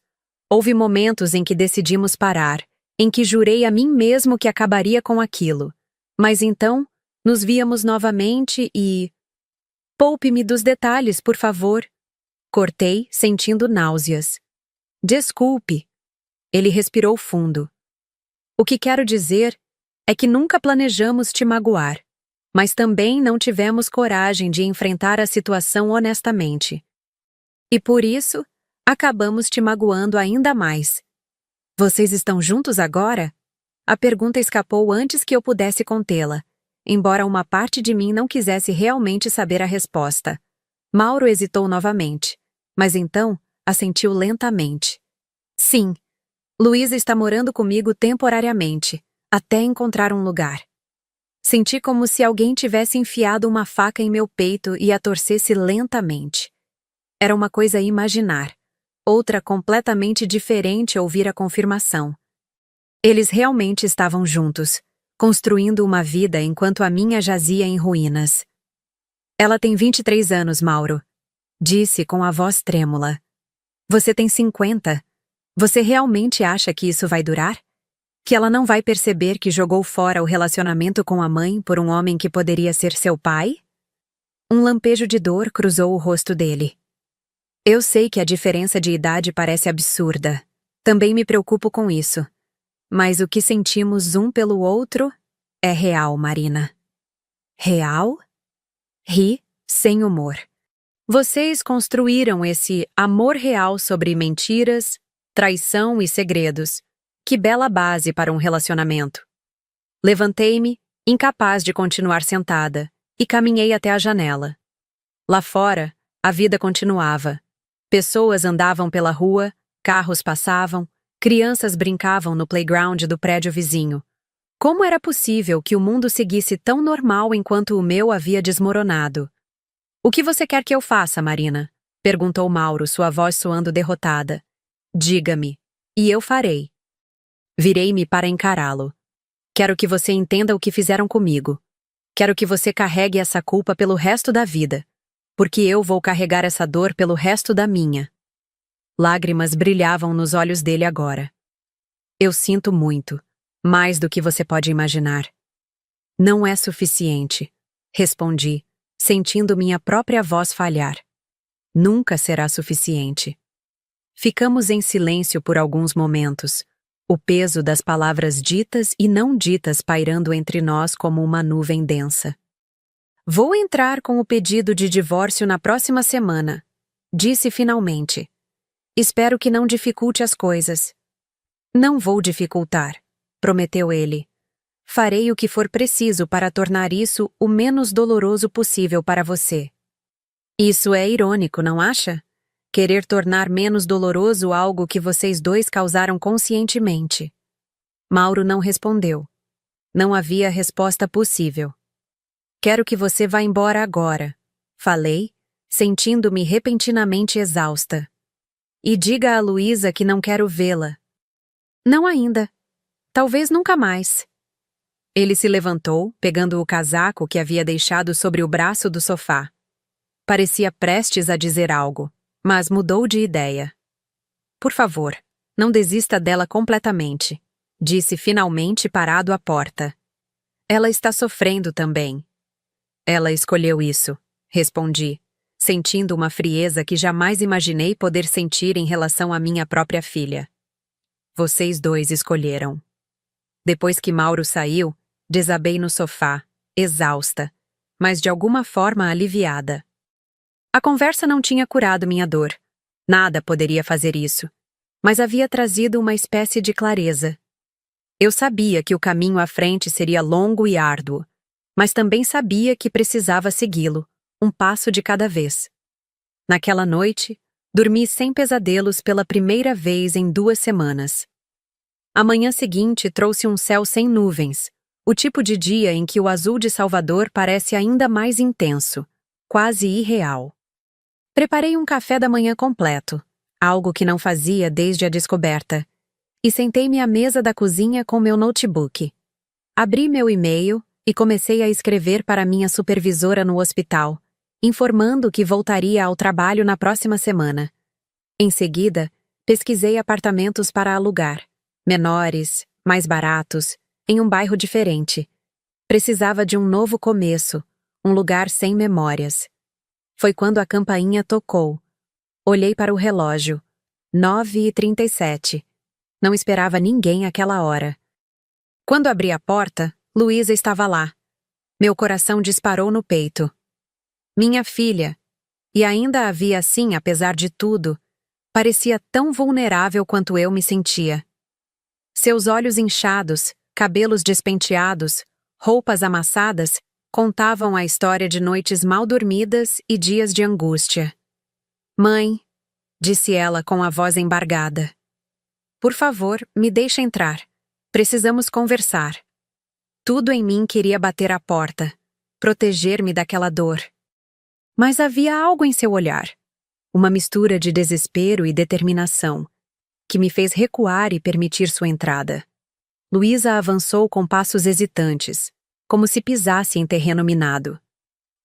Speaker 1: Houve momentos em que decidimos parar, em que jurei a mim mesmo que acabaria com aquilo. Mas então, nos víamos novamente e... Poupe-me dos detalhes, por favor. Cortei, sentindo náuseas. Desculpe. Ele respirou fundo. O que quero dizer é que nunca planejamos te magoar, mas também não tivemos coragem de enfrentar a situação honestamente. E por isso, acabamos te magoando ainda mais. Vocês estão juntos agora? A pergunta escapou antes que eu pudesse contê-la, embora uma parte de mim não quisesse realmente saber a resposta. Mauro hesitou novamente, mas então assentiu lentamente. Sim, Luísa está morando comigo temporariamente, até encontrar um lugar. Senti como se alguém tivesse enfiado uma faca em meu peito e a torcesse lentamente. Era uma coisa a imaginar, outra completamente diferente ouvir a confirmação. Eles realmente estavam juntos, construindo uma vida enquanto a minha jazia em ruínas. Ela tem 23 anos, Mauro, disse com a voz trêmula. Você tem 50. Você realmente acha que isso vai durar? Que ela não vai perceber que jogou fora o relacionamento com a mãe por um homem que poderia ser seu pai? Um lampejo de dor cruzou o rosto dele. Eu sei que a diferença de idade parece absurda. Também me preocupo com isso. Mas o que sentimos um pelo outro é real, Marina. Real? Ri, sem humor. Vocês construíram esse amor real sobre mentiras, traição e segredos. Que bela base para um relacionamento. Levantei-me, incapaz de continuar sentada, e caminhei até a janela. Lá fora, a vida continuava. Pessoas andavam pela rua, carros passavam, crianças brincavam no playground do prédio vizinho. Como era possível que o mundo seguisse tão normal enquanto o meu havia desmoronado? "O que você quer que eu faça, Marina?" perguntou Mauro, sua voz soando derrotada. "Diga-me, e eu farei." Virei-me para encará-lo. "Quero que você entenda o que fizeram comigo. Quero que você carregue essa culpa pelo resto da vida, porque eu vou carregar essa dor pelo resto da minha." Lágrimas brilhavam nos olhos dele agora. "Eu sinto muito, mais do que você pode imaginar." "Não é suficiente," respondi, sentindo minha própria voz falhar. "Nunca será suficiente." Ficamos em silêncio por alguns momentos, o peso das palavras ditas e não ditas pairando entre nós como uma nuvem densa. "Vou entrar com o pedido de divórcio na próxima semana," disse finalmente. "Espero que não dificulte as coisas." "Não vou dificultar," prometeu ele. "Farei o que for preciso para tornar isso o menos doloroso possível para você." Isso é irônico, não acha? Querer tornar menos doloroso algo que vocês dois causaram conscientemente. Mauro não respondeu. Não havia resposta possível. "Quero que você vá embora agora," falei, sentindo-me repentinamente exausta. "E diga a Luísa que não quero vê-la." "Não ainda. Talvez nunca mais." Ele se levantou, pegando o casaco que havia deixado sobre o braço do sofá. Parecia prestes a dizer algo, mas mudou de ideia. "Por favor, não desista dela completamente," disse finalmente parado à porta. "Ela está sofrendo também." "Ela escolheu isso," respondi, sentindo uma frieza que jamais imaginei poder sentir em relação à minha própria filha. "Vocês dois escolheram." Depois que Mauro saiu, desabei no sofá, exausta, mas de alguma forma aliviada. A conversa não tinha curado minha dor. Nada poderia fazer isso, mas havia trazido uma espécie de clareza. Eu sabia que o caminho à frente seria longo e árduo, mas também sabia que precisava segui-lo, um passo de cada vez. Naquela noite, dormi sem pesadelos pela primeira vez em 2 semanas. A manhã seguinte trouxe um céu sem nuvens, o tipo de dia em que o azul de Salvador parece ainda mais intenso, quase irreal. Preparei um café da manhã completo, algo que não fazia desde a descoberta, e sentei-me à mesa da cozinha com meu notebook. Abri meu e-mail e comecei a escrever para minha supervisora no hospital, informando que voltaria ao trabalho na próxima semana. Em seguida, pesquisei apartamentos para alugar, menores, mais baratos, em um bairro diferente. Precisava de um novo começo, um lugar sem memórias. Foi quando a campainha tocou. Olhei para o relógio. 9h37. Não esperava ninguém àquela hora. Quando abri a porta, Luísa estava lá. Meu coração disparou no peito. Minha filha. E ainda havia assim, apesar de tudo, parecia tão vulnerável quanto eu me sentia. Seus olhos inchados, cabelos despenteados, roupas amassadas, contavam a história de noites mal dormidas e dias de angústia. "Mãe", disse ela com a voz embargada. "Por favor, me deixe entrar. Precisamos conversar." Tudo em mim queria bater à porta, proteger-me daquela dor. Mas havia algo em seu olhar, uma mistura de desespero e determinação, que me fez recuar e permitir sua entrada. Luísa avançou com passos hesitantes, como se pisasse em terreno minado.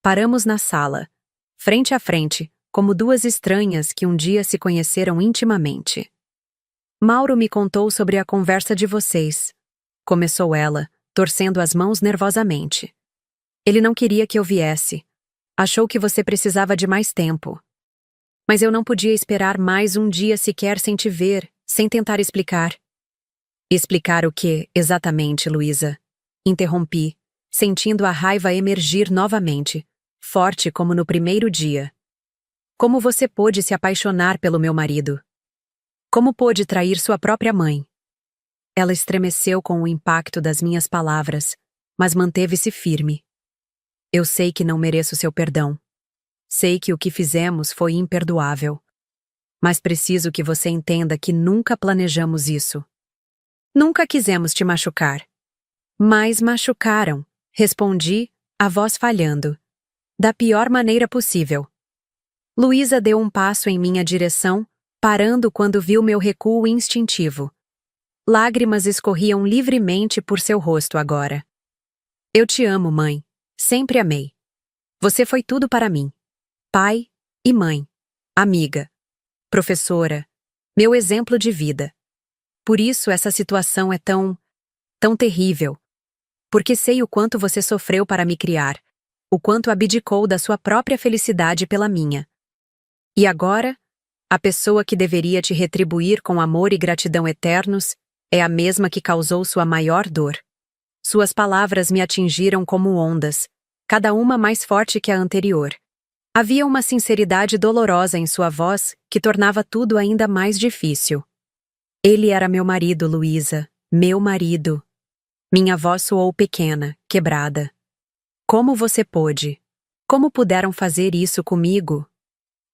Speaker 1: Paramos na sala, frente a frente, como duas estranhas que um dia se conheceram intimamente. "Mauro me contou sobre a conversa de vocês", começou ela, torcendo as mãos nervosamente. "Ele não queria que eu viesse. Achou que você precisava de mais tempo. Mas eu não podia esperar mais um dia sequer sem te ver, sem tentar explicar." "Explicar o quê, exatamente, Luísa?" Interrompi, sentindo a raiva emergir novamente, forte como no primeiro dia. "Como você pôde se apaixonar pelo meu marido?" Como pôde trair sua própria mãe? Ela estremeceu com o impacto das minhas palavras, mas manteve-se firme. Eu sei que não mereço seu perdão. Sei que o que fizemos foi imperdoável. Mas preciso que você entenda que nunca planejamos isso. Nunca quisemos te machucar. Mas machucaram, respondi, a voz falhando. Da pior maneira possível. Luísa deu um passo em minha direção, parando quando viu meu recuo instintivo. Lágrimas escorriam livremente por seu rosto agora. Eu te amo, mãe. Sempre amei. Você foi tudo para mim. Pai e mãe. Amiga. Professora. Meu exemplo de vida. Por isso essa situação é tão terrível. Porque sei o quanto você sofreu para me criar, o quanto abdicou da sua própria felicidade pela minha. E agora, a pessoa que deveria te retribuir com amor e gratidão eternos é a mesma que causou sua maior dor. Suas palavras me atingiram como ondas, cada uma mais forte que a anterior. Havia uma sinceridade dolorosa em sua voz que tornava tudo ainda mais difícil. Ele era meu marido, Luísa, meu marido. Minha voz soou pequena, quebrada. Como você pôde? Como puderam fazer isso comigo?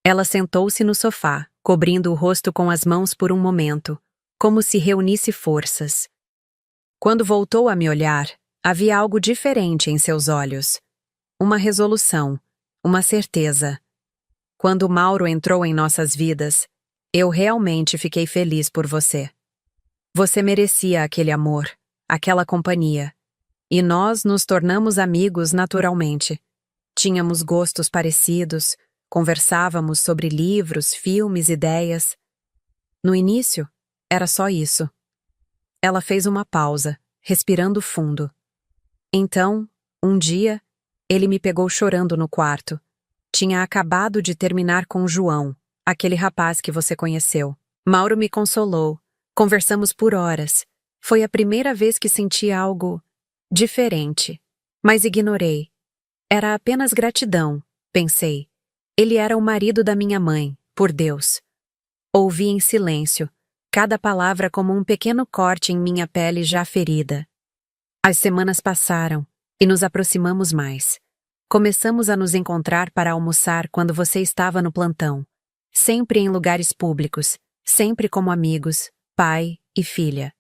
Speaker 1: Ela sentou-se no sofá, cobrindo o rosto com as mãos por um momento, como se reunisse forças. Quando voltou a me olhar, havia algo diferente em seus olhos. Uma resolução, uma certeza. Quando Mauro entrou em nossas vidas, eu realmente fiquei feliz por você. Você merecia aquele amor, aquela companhia. E nós nos tornamos amigos naturalmente. Tínhamos gostos parecidos, conversávamos sobre livros, filmes, ideias. No início, era só isso. Ela fez uma pausa, respirando fundo. Então, um dia, ele me pegou chorando no quarto. Tinha acabado de terminar com João, aquele rapaz que você conheceu. Mauro me consolou. Conversamos por horas. Foi a primeira vez que senti algo diferente. Mas ignorei. Era apenas gratidão, pensei. Ele era o marido da minha mãe, por Deus. Ouvi em silêncio, cada palavra como um pequeno corte em minha pele já ferida. As semanas passaram, e nos aproximamos mais. Começamos a nos encontrar para almoçar quando você estava no plantão. Sempre em lugares públicos, sempre como amigos, pai e filha.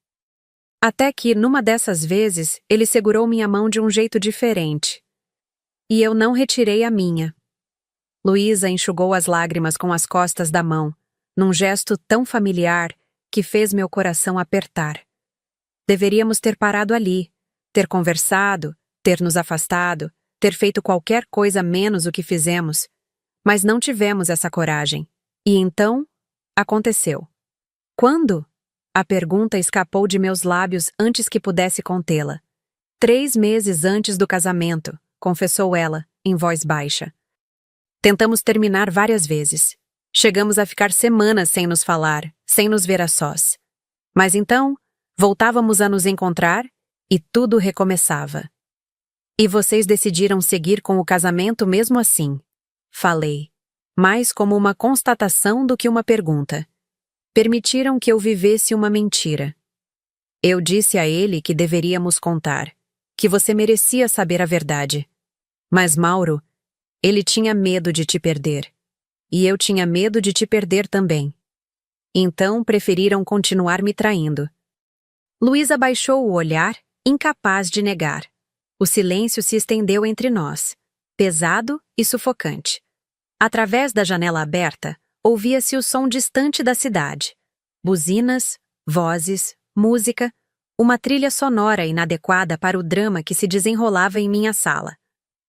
Speaker 1: Até que, numa dessas vezes, ele segurou minha mão de um jeito diferente. E eu não retirei a minha. Luísa enxugou as lágrimas com as costas da mão, num gesto tão familiar que fez meu coração apertar. Deveríamos ter parado ali, ter conversado, ter nos afastado, ter feito qualquer coisa menos o que fizemos, mas não tivemos essa coragem. E então, aconteceu. Quando? A pergunta escapou de meus lábios antes que pudesse contê-la. 3 meses antes do casamento, confessou ela, em voz baixa. Tentamos terminar várias vezes. Chegamos a ficar semanas sem nos falar, sem nos ver a sós. Mas então, voltávamos a nos encontrar e tudo recomeçava. E vocês decidiram seguir com o casamento mesmo assim? Falei, mais como uma constatação do que uma pergunta. Permitiram que eu vivesse uma mentira. Eu disse a ele que deveríamos contar, que você merecia saber a verdade. Mas Mauro, ele tinha medo de te perder. E eu tinha medo de te perder também. Então preferiram continuar me traindo. Luísa baixou o olhar, incapaz de negar. O silêncio se estendeu entre nós, pesado e sufocante. Através da janela aberta, ouvia-se o som distante da cidade. Buzinas, vozes, música, uma trilha sonora inadequada para o drama que se desenrolava em minha sala.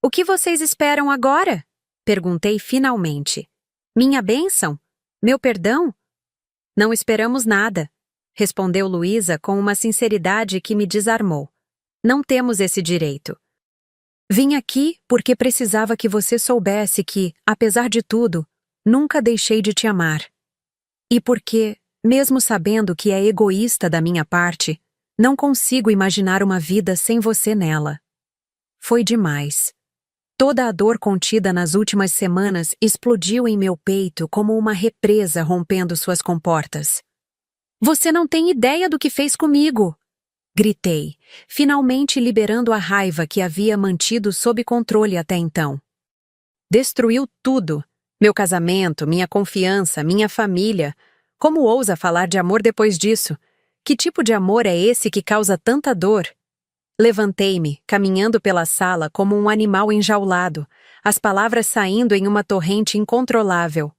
Speaker 1: O que vocês esperam agora? Perguntei finalmente. Minha bênção? Meu perdão? Não esperamos nada, respondeu Luísa com uma sinceridade que me desarmou. Não temos esse direito. Vim aqui porque precisava que você soubesse que, apesar de tudo, nunca deixei de te amar. E porque, mesmo sabendo que é egoísta da minha parte, não consigo imaginar uma vida sem você nela. Foi demais. Toda a dor contida nas últimas semanas explodiu em meu peito como uma represa rompendo suas comportas. Você não tem ideia do que fez comigo! Gritei, finalmente liberando a raiva que havia mantido sob controle até então. Destruiu tudo. Meu casamento, minha confiança, minha família. Como ousa falar de amor depois disso? Que tipo de amor é esse que causa tanta dor? Levantei-me, caminhando pela sala como um animal enjaulado, as palavras saindo em uma torrente incontrolável.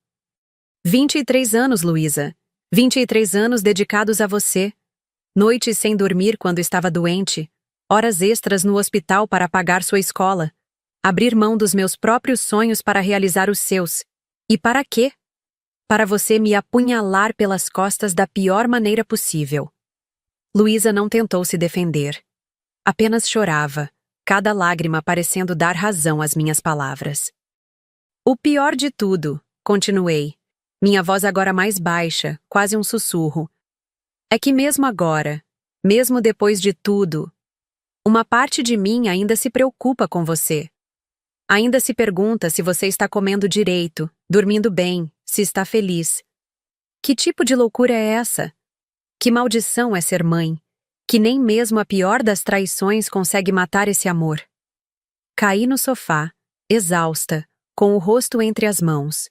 Speaker 1: 23 anos, Luísa. 23 anos dedicados a você. Noites sem dormir quando estava doente. Horas extras no hospital para pagar sua escola. Abrir mão dos meus próprios sonhos para realizar os seus. E para quê? Para você me apunhalar pelas costas da pior maneira possível. Luísa não tentou se defender. Apenas chorava, cada lágrima parecendo dar razão às minhas palavras. O pior de tudo, continuei, minha voz agora mais baixa, quase um sussurro, é que mesmo agora, mesmo depois de tudo, uma parte de mim ainda se preocupa com você. Ainda se pergunta se você está comendo direito, dormindo bem, se está feliz. Que tipo de loucura é essa? Que maldição é ser mãe? Que nem mesmo a pior das traições consegue matar esse amor. Caí no sofá, exausta, com o rosto entre as mãos.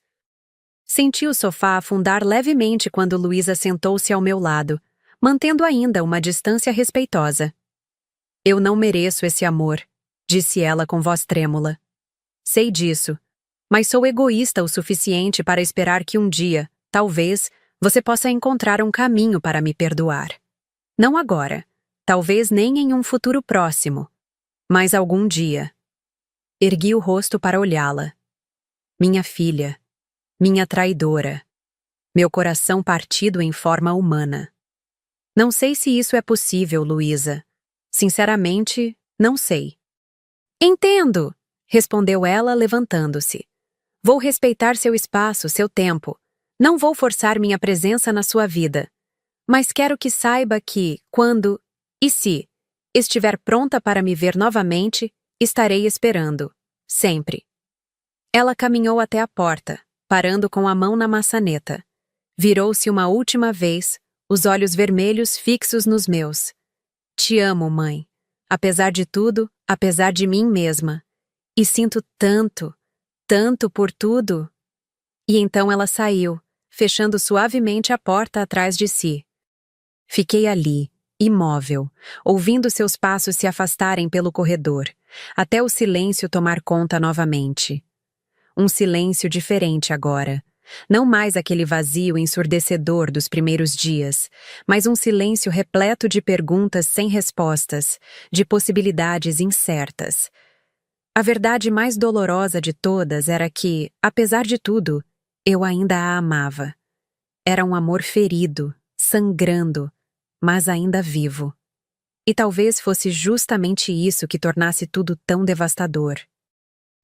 Speaker 1: Senti o sofá afundar levemente quando Luísa sentou-se ao meu lado, mantendo ainda uma distância respeitosa. Eu não mereço esse amor, disse ela com voz trêmula. Sei disso, mas sou egoísta o suficiente para esperar que um dia, talvez, você possa encontrar um caminho para me perdoar. Não agora, talvez nem em um futuro próximo, mas algum dia. Ergui o rosto para olhá-la. Minha filha, minha traidora, meu coração partido em forma humana. Não sei se isso é possível, Luísa. Sinceramente, não sei. Entendo, respondeu ela, levantando-se. Vou respeitar seu espaço, seu tempo. Não vou forçar minha presença na sua vida. Mas quero que saiba que, quando, e se, estiver pronta para me ver novamente, estarei esperando. Sempre. Ela caminhou até a porta, parando com a mão na maçaneta. Virou-se uma última vez, os olhos vermelhos fixos nos meus. Te amo, mãe. Apesar de tudo, apesar de mim mesma. E sinto tanto, tanto por tudo. E então ela saiu, fechando suavemente a porta atrás de si. Fiquei ali, imóvel, ouvindo seus passos se afastarem pelo corredor, até o silêncio tomar conta novamente. Um silêncio diferente agora. Não mais aquele vazio ensurdecedor dos primeiros dias, mas um silêncio repleto de perguntas sem respostas, de possibilidades incertas. A verdade mais dolorosa de todas era que, apesar de tudo, eu ainda a amava. Era um amor ferido, sangrando, mas ainda vivo. E talvez fosse justamente isso que tornasse tudo tão devastador.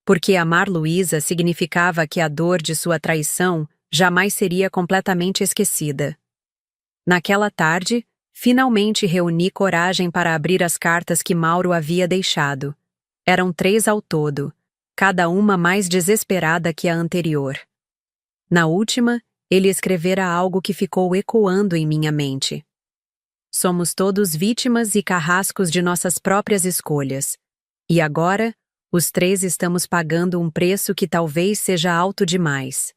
Speaker 1: Porque amar Luísa significava que a dor de sua traição jamais seria completamente esquecida. Naquela tarde, finalmente reuni coragem para abrir as cartas que Mauro havia deixado. Eram 3 ao todo, cada uma mais desesperada que a anterior. Na última, ele escrevera algo que ficou ecoando em minha mente. Somos todos vítimas e carrascos de nossas próprias escolhas. E agora, os 3 estamos pagando um preço que talvez seja alto demais.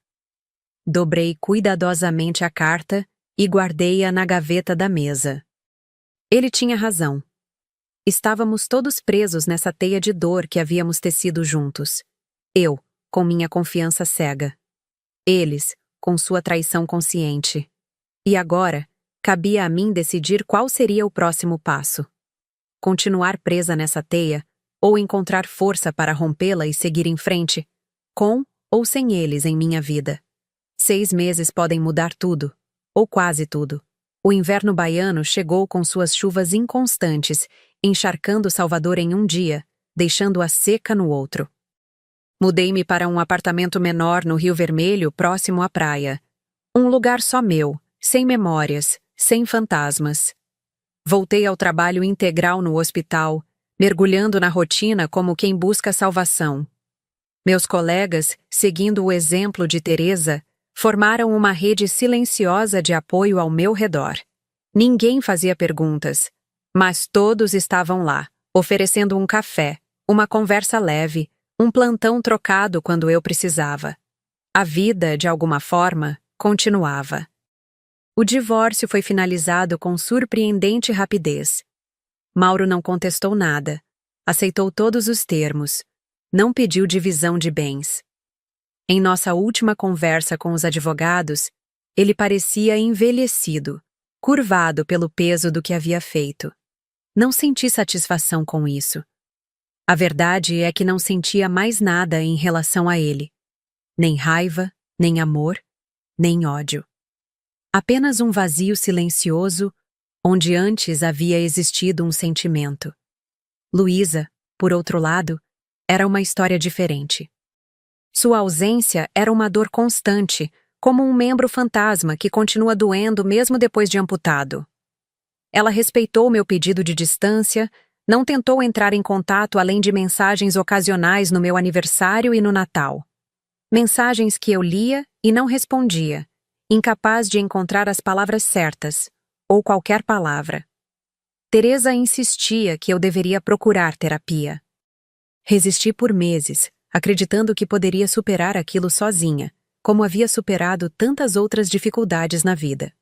Speaker 1: Dobrei cuidadosamente a carta e guardei-a na gaveta da mesa. Ele tinha razão. Estávamos todos presos nessa teia de dor que havíamos tecido juntos. Eu, com minha confiança cega. Eles, com sua traição consciente. E agora, cabia a mim decidir qual seria o próximo passo. Continuar presa nessa teia, ou encontrar força para rompê-la e seguir em frente, com ou sem eles em minha vida. 6 meses podem mudar tudo, ou quase tudo. O inverno baiano chegou com suas chuvas inconstantes, encharcando Salvador em um dia, deixando-a seca no outro. Mudei-me para um apartamento menor no Rio Vermelho, próximo à praia. Um lugar só meu, sem memórias, sem fantasmas. Voltei ao trabalho integral no hospital, mergulhando na rotina como quem busca salvação. Meus colegas, seguindo o exemplo de Teresa, formaram uma rede silenciosa de apoio ao meu redor. Ninguém fazia perguntas, mas todos estavam lá, oferecendo um café, uma conversa leve, um plantão trocado quando eu precisava. A vida, de alguma forma, continuava. O divórcio foi finalizado com surpreendente rapidez. Mauro não contestou nada, aceitou todos os termos, não pediu divisão de bens. Em nossa última conversa com os advogados, ele parecia envelhecido, curvado pelo peso do que havia feito. Não senti satisfação com isso. A verdade é que não sentia mais nada em relação a ele. Nem raiva, nem amor, nem ódio. Apenas um vazio silencioso, onde antes havia existido um sentimento. Luísa, por outro lado, era uma história diferente. Sua ausência era uma dor constante, como um membro fantasma que continua doendo mesmo depois de amputado. Ela respeitou meu pedido de distância, não tentou entrar em contato além de mensagens ocasionais no meu aniversário e no Natal. Mensagens que eu lia e não respondia, incapaz de encontrar as palavras certas, ou qualquer palavra. Teresa insistia que eu deveria procurar terapia. Resisti por meses, acreditando que poderia superar aquilo sozinha, como havia superado tantas outras dificuldades na vida.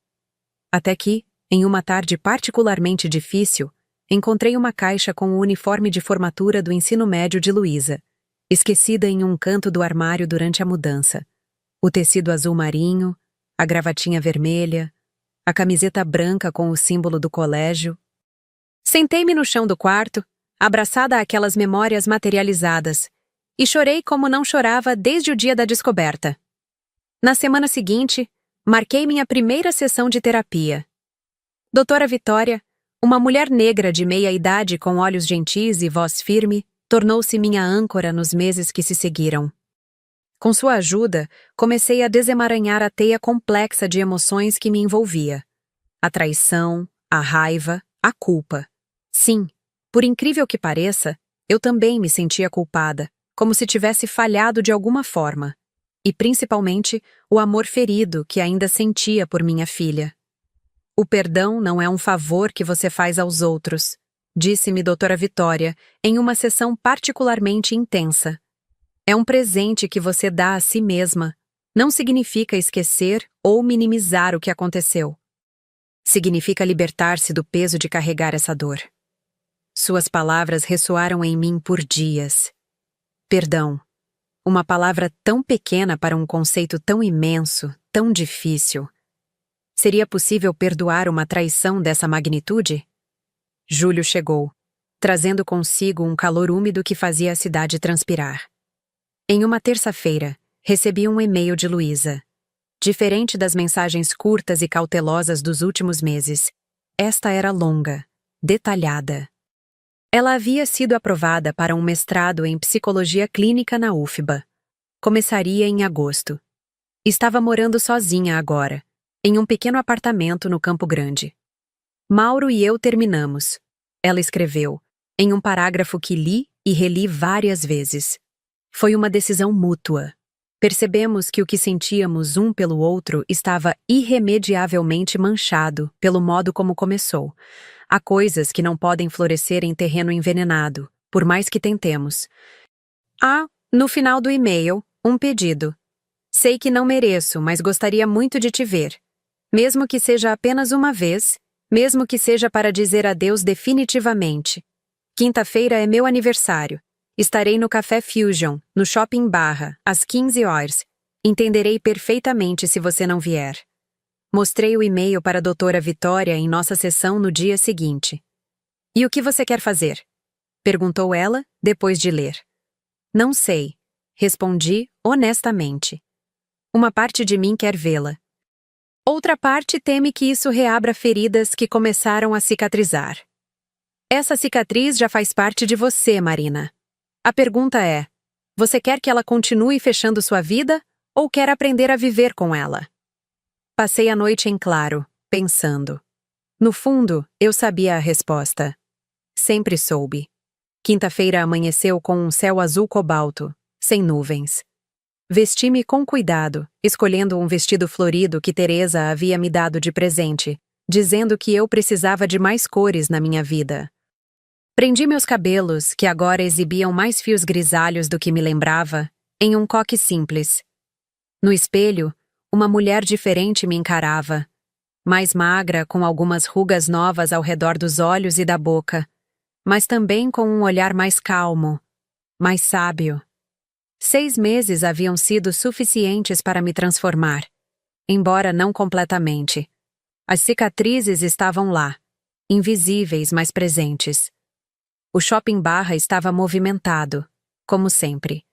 Speaker 1: Até que, em uma tarde particularmente difícil, encontrei uma caixa com o uniforme de formatura do ensino médio de Luísa, esquecida em um canto do armário durante a mudança. O tecido azul marinho, a gravatinha vermelha, a camiseta branca com o símbolo do colégio. Sentei-me no chão do quarto, abraçada àquelas memórias materializadas, e chorei como não chorava desde o dia da descoberta. Na semana seguinte, marquei minha primeira sessão de terapia. Doutora Vitória, uma mulher negra de meia-idade com olhos gentis e voz firme, tornou-se minha âncora nos meses que se seguiram. Com sua ajuda, comecei a desemaranhar a teia complexa de emoções que me envolvia. A traição, a raiva, a culpa. Sim, por incrível que pareça, eu também me sentia culpada, como se tivesse falhado de alguma forma. E principalmente, o amor ferido que ainda sentia por minha filha. O perdão não é um favor que você faz aos outros, disse-me doutora Vitória, em uma sessão particularmente intensa. É um presente que você dá a si mesma. Não significa esquecer ou minimizar o que aconteceu. Significa libertar-se do peso de carregar essa dor. Suas palavras ressoaram em mim por dias. Perdão. Uma palavra tão pequena para um conceito tão imenso, tão difícil. Seria possível perdoar uma traição dessa magnitude? Julho chegou, trazendo consigo um calor úmido que fazia a cidade transpirar. Em uma terça-feira, recebi um e-mail de Luísa. Diferente das mensagens curtas e cautelosas dos últimos meses, esta era longa, detalhada. Ela havia sido aprovada para um mestrado em psicologia clínica na UFBA. Começaria em agosto. Estava morando sozinha agora, em um pequeno apartamento no Campo Grande. Mauro e eu terminamos. Ela escreveu, em um parágrafo que li e reli várias vezes. Foi uma decisão mútua. Percebemos que o que sentíamos um pelo outro estava irremediavelmente manchado pelo modo como começou. Há coisas que não podem florescer em terreno envenenado, por mais que tentemos. Há, no final do e-mail, um pedido. Sei que não mereço, mas gostaria muito de te ver. Mesmo que seja apenas uma vez, mesmo que seja para dizer adeus definitivamente. Quinta-feira é meu aniversário. Estarei no Café Fusion, no Shopping Barra, às 15 horas. Entenderei perfeitamente se você não vier. Mostrei o e-mail para a doutora Vitória em nossa sessão no dia seguinte. E o que você quer fazer? Perguntou ela, depois de ler. Não sei. Respondi honestamente. Uma parte de mim quer vê-la. Outra parte teme que isso reabra feridas que começaram a cicatrizar. Essa cicatriz já faz parte de você, Marina. A pergunta é, você quer que ela continue fechando sua vida ou quer aprender a viver com ela? Passei a noite em claro, pensando. No fundo, eu sabia a resposta. Sempre soube. Quinta-feira amanheceu com um céu azul cobalto, sem nuvens. Vesti-me com cuidado, escolhendo um vestido florido que Teresa havia me dado de presente, dizendo que eu precisava de mais cores na minha vida. Prendi meus cabelos, que agora exibiam mais fios grisalhos do que me lembrava, em um coque simples. No espelho, uma mulher diferente me encarava, mais magra, com algumas rugas novas ao redor dos olhos e da boca, mas também com um olhar mais calmo, mais sábio. 6 meses haviam sido suficientes para me transformar, embora não completamente. As cicatrizes estavam lá, invisíveis, mas presentes. O shopping Barra estava movimentado, como sempre.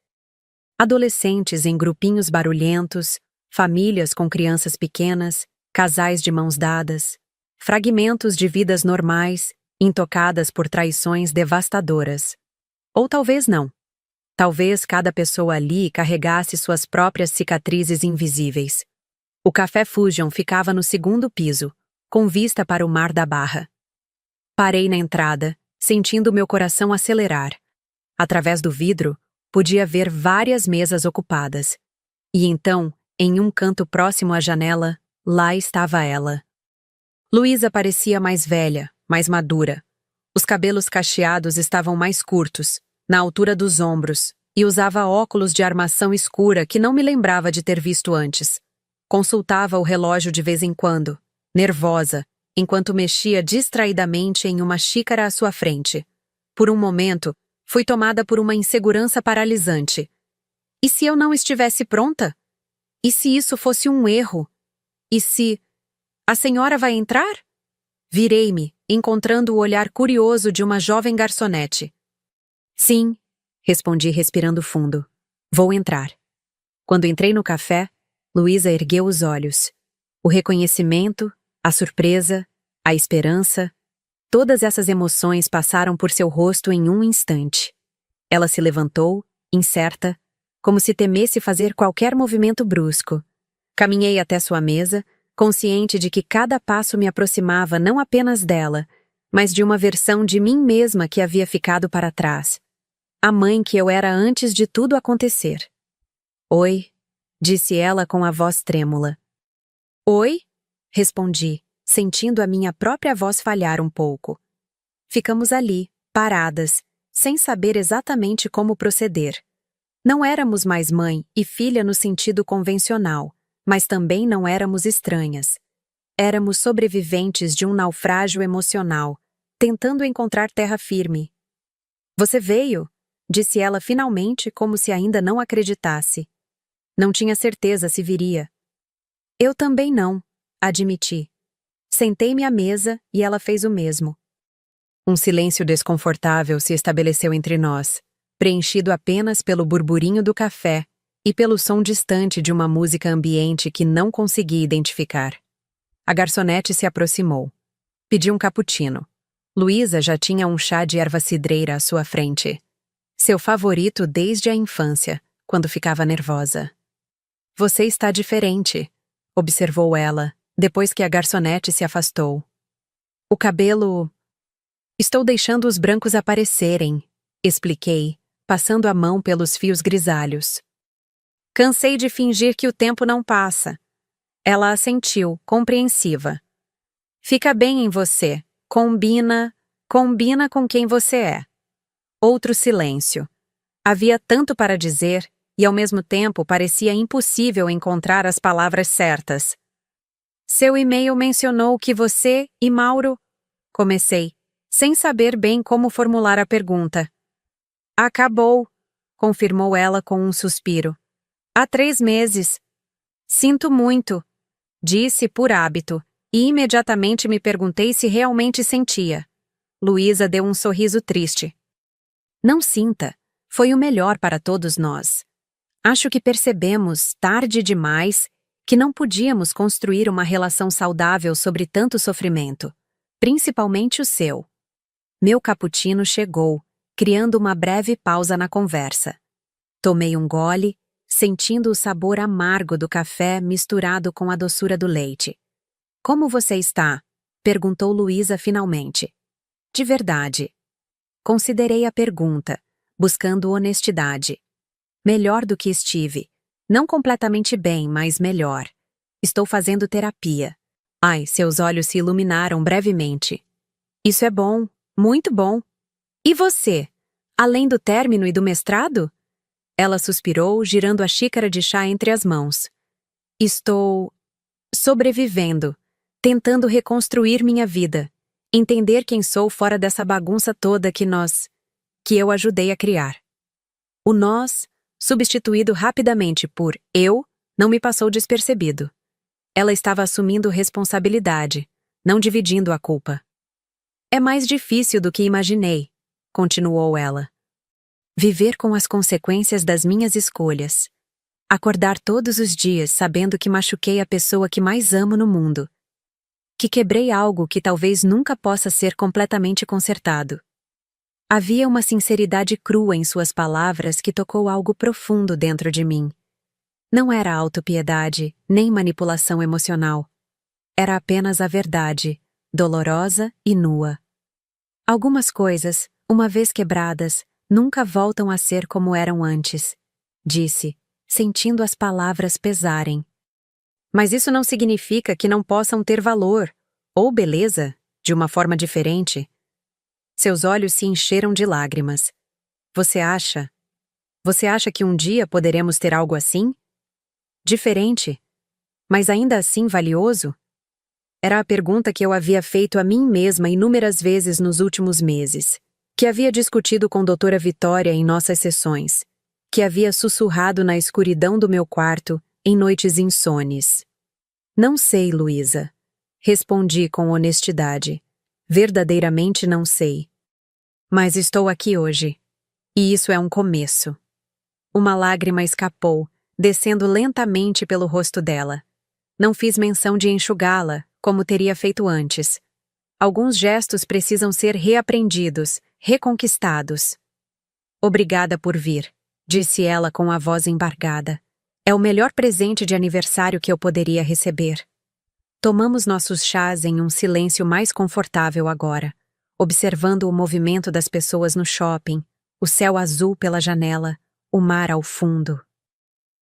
Speaker 1: Adolescentes em grupinhos barulhentos, famílias com crianças pequenas, casais de mãos dadas, fragmentos de vidas normais, intocadas por traições devastadoras. Ou talvez não. Talvez cada pessoa ali carregasse suas próprias cicatrizes invisíveis. O Café Fusion ficava no 2º piso, com vista para o mar da Barra. Parei na entrada, sentindo meu coração acelerar. Através do vidro, podia ver várias mesas ocupadas. E então, em um canto próximo à janela, lá estava ela. Luísa parecia mais velha, mais madura. Os cabelos cacheados estavam mais curtos, na altura dos ombros, e usava óculos de armação escura que não me lembrava de ter visto antes. Consultava o relógio de vez em quando, nervosa, enquanto mexia distraidamente em uma xícara à sua frente. Por um momento, fui tomada por uma insegurança paralisante. E se eu não estivesse pronta? E se isso fosse um erro? E se... A senhora vai entrar? Virei-me, encontrando o olhar curioso de uma jovem garçonete. Sim, respondi respirando fundo. Vou entrar. Quando entrei no café, Luísa ergueu os olhos. O reconhecimento, a surpresa, a esperança, todas essas emoções passaram por seu rosto em um instante. Ela se levantou, incerta, como se temesse fazer qualquer movimento brusco. Caminhei até sua mesa, consciente de que cada passo me aproximava não apenas dela, mas de uma versão de mim mesma que havia ficado para trás. A mãe que eu era antes de tudo acontecer. Oi, disse ela com a voz trêmula. Oi? Respondi, sentindo a minha própria voz falhar um pouco. Ficamos ali, paradas, sem saber exatamente como proceder. Não éramos mais mãe e filha no sentido convencional, mas também não éramos estranhas. Éramos sobreviventes de um naufrágio emocional, tentando encontrar terra firme. Você veio? Disse ela finalmente, como se ainda não acreditasse. Não tinha certeza se viria. Eu também não, admiti. Sentei-me à mesa e ela fez o mesmo. Um silêncio desconfortável se estabeleceu entre nós, preenchido apenas pelo burburinho do café e pelo som distante de uma música ambiente que não consegui identificar. A garçonete se aproximou. Pedi um cappuccino. Luísa já tinha um chá de erva cidreira à sua frente. Seu favorito desde a infância, quando ficava nervosa. Você está diferente, observou ela, depois que a garçonete se afastou. O cabelo... Estou deixando os brancos aparecerem, expliquei, passando a mão pelos fios grisalhos. Cansei de fingir que o tempo não passa. Ela assentiu, compreensiva. Fica bem em você. Combina com quem você é. Outro silêncio. Havia tanto para dizer e, ao mesmo tempo, parecia impossível encontrar as palavras certas. Seu e-mail mencionou que você e Mauro... Comecei, sem saber bem como formular a pergunta. Acabou, confirmou ela com um suspiro. Há 3 meses. Sinto muito, disse por hábito, e imediatamente me perguntei se realmente sentia. Luísa deu um sorriso triste. Não sinta, foi o melhor para todos nós. Acho que percebemos, tarde demais, que não podíamos construir uma relação saudável sobre tanto sofrimento, principalmente o seu. Meu cappuccino chegou, criando uma breve pausa na conversa. Tomei um gole, sentindo o sabor amargo do café misturado com a doçura do leite. Como você está? Perguntou Luísa finalmente. De verdade. Considerei a pergunta, buscando honestidade. Melhor do que estive. Não completamente bem, mas melhor. Estou fazendo terapia. Ai, seus olhos se iluminaram brevemente. Isso é bom, muito bom. E você? Além do término e do mestrado? Ela suspirou, girando a xícara de chá entre as mãos. Estou sobrevivendo, tentando reconstruir minha vida, entender quem sou fora dessa bagunça toda que eu ajudei a criar. O nós, substituído rapidamente por eu, não me passou despercebido. Ela estava assumindo responsabilidade, não dividindo a culpa. É mais difícil do que imaginei, continuou ela. Viver com as consequências das minhas escolhas. Acordar todos os dias sabendo que machuquei a pessoa que mais amo no mundo. Que quebrei algo que talvez nunca possa ser completamente consertado. Havia uma sinceridade crua em suas palavras que tocou algo profundo dentro de mim. Não era autopiedade, nem manipulação emocional. Era apenas a verdade, dolorosa e nua. Algumas coisas, uma vez quebradas, nunca voltam a ser como eram antes, disse, sentindo as palavras pesarem. Mas isso não significa que não possam ter valor, ou beleza, de uma forma diferente. Seus olhos se encheram de lágrimas. Você acha que um dia poderemos ter algo assim? Diferente, mas ainda assim valioso? Era a pergunta que eu havia feito a mim mesma inúmeras vezes nos últimos meses, que havia discutido com doutora Vitória em nossas sessões, que havia sussurrado na escuridão do meu quarto em noites insones. Não sei, Luísa. Respondi com honestidade. Verdadeiramente não sei. Mas estou aqui hoje. E isso é um começo. Uma lágrima escapou, descendo lentamente pelo rosto dela. Não fiz menção de enxugá-la, como teria feito antes. Alguns gestos precisam ser reaprendidos, reconquistados. Obrigada por vir, disse ela com a voz embargada. É o melhor presente de aniversário que eu poderia receber. Tomamos nossos chás em um silêncio mais confortável agora, observando o movimento das pessoas no shopping, o céu azul pela janela, o mar ao fundo.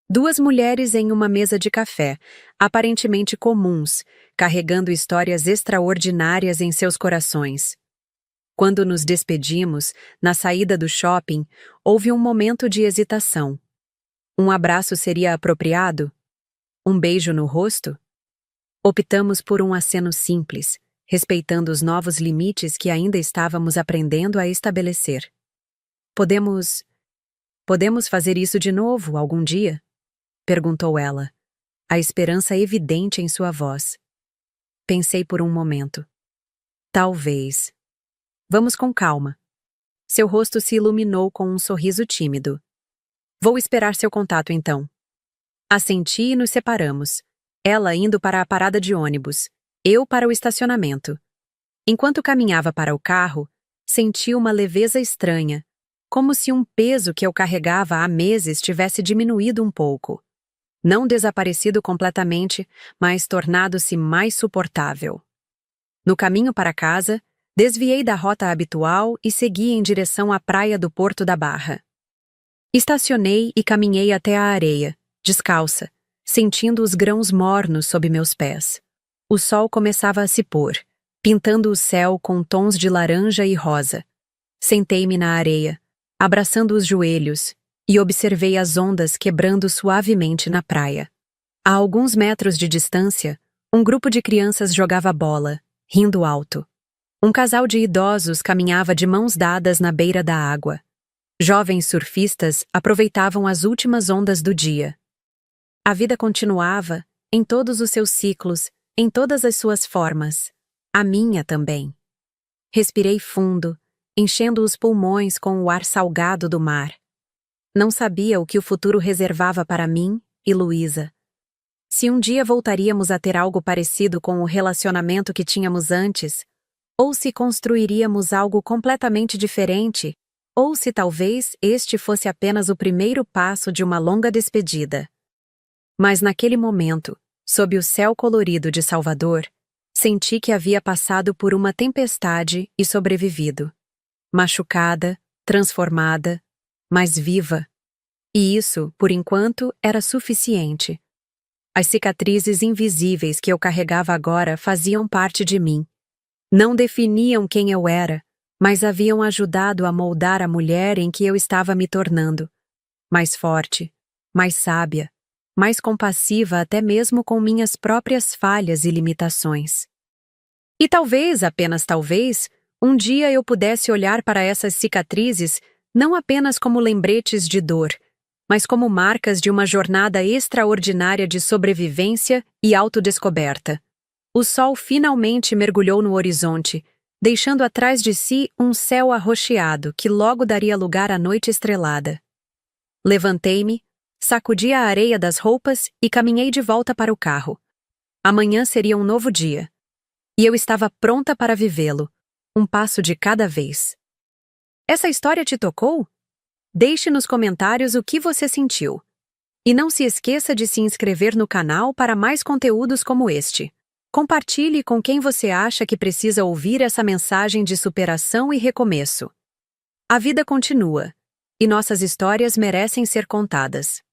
Speaker 1: Duas mulheres em uma mesa de café, aparentemente comuns, carregando histórias extraordinárias em seus corações. Quando nos despedimos, na saída do shopping, houve um momento de hesitação. Um abraço seria apropriado? Um beijo no rosto? Optamos por um aceno simples, respeitando os novos limites que ainda estávamos aprendendo a estabelecer. Podemos fazer isso de novo algum dia? Perguntou ela, a esperança evidente em sua voz. Pensei por um momento. Talvez. Vamos com calma. Seu rosto se iluminou com um sorriso tímido. Vou esperar seu contato então. Assenti e nos separamos. Ela indo para a parada de ônibus, eu para o estacionamento. Enquanto caminhava para o carro, senti uma leveza estranha, como se um peso que eu carregava há meses tivesse diminuído um pouco. Não desaparecido completamente, mas tornado-se mais suportável. No caminho para casa, desviei da rota habitual e segui em direção à praia do Porto da Barra. Estacionei e caminhei até a areia, descalça, sentindo os grãos mornos sob meus pés. O sol começava a se pôr, pintando o céu com tons de laranja e rosa. Sentei-me na areia, abraçando os joelhos, e observei as ondas quebrando suavemente na praia. A alguns metros de distância, um grupo de crianças jogava bola, rindo alto. Um casal de idosos caminhava de mãos dadas na beira da água. Jovens surfistas aproveitavam as últimas ondas do dia. A vida continuava, em todos os seus ciclos, em todas as suas formas. A minha também. Respirei fundo, enchendo os pulmões com o ar salgado do mar. Não sabia o que o futuro reservava para mim e Luísa. Se um dia voltaríamos a ter algo parecido com o relacionamento que tínhamos antes, ou se construiríamos algo completamente diferente, ou se talvez este fosse apenas o primeiro passo de uma longa despedida. Mas naquele momento, sob o céu colorido de Salvador, senti que havia passado por uma tempestade e sobrevivido. Machucada, transformada, mas viva. E isso, por enquanto, era suficiente. As cicatrizes invisíveis que eu carregava agora faziam parte de mim. Não definiam quem eu era, mas haviam ajudado a moldar a mulher em que eu estava me tornando. Mais forte, mais sábia, mais compassiva até mesmo com minhas próprias falhas e limitações. E talvez, apenas talvez, um dia eu pudesse olhar para essas cicatrizes não apenas como lembretes de dor, mas como marcas de uma jornada extraordinária de sobrevivência e autodescoberta. O sol finalmente mergulhou no horizonte, deixando atrás de si um céu arroxeado que logo daria lugar à noite estrelada. Levantei-me, sacudi a areia das roupas e caminhei de volta para o carro. Amanhã seria um novo dia. E eu estava pronta para vivê-lo, um passo de cada vez. Essa história te tocou? Deixe nos comentários o que você sentiu. E não se esqueça de se inscrever no canal para mais conteúdos como este. Compartilhe com quem você acha que precisa ouvir essa mensagem de superação e recomeço. A vida continua, e nossas histórias merecem ser contadas.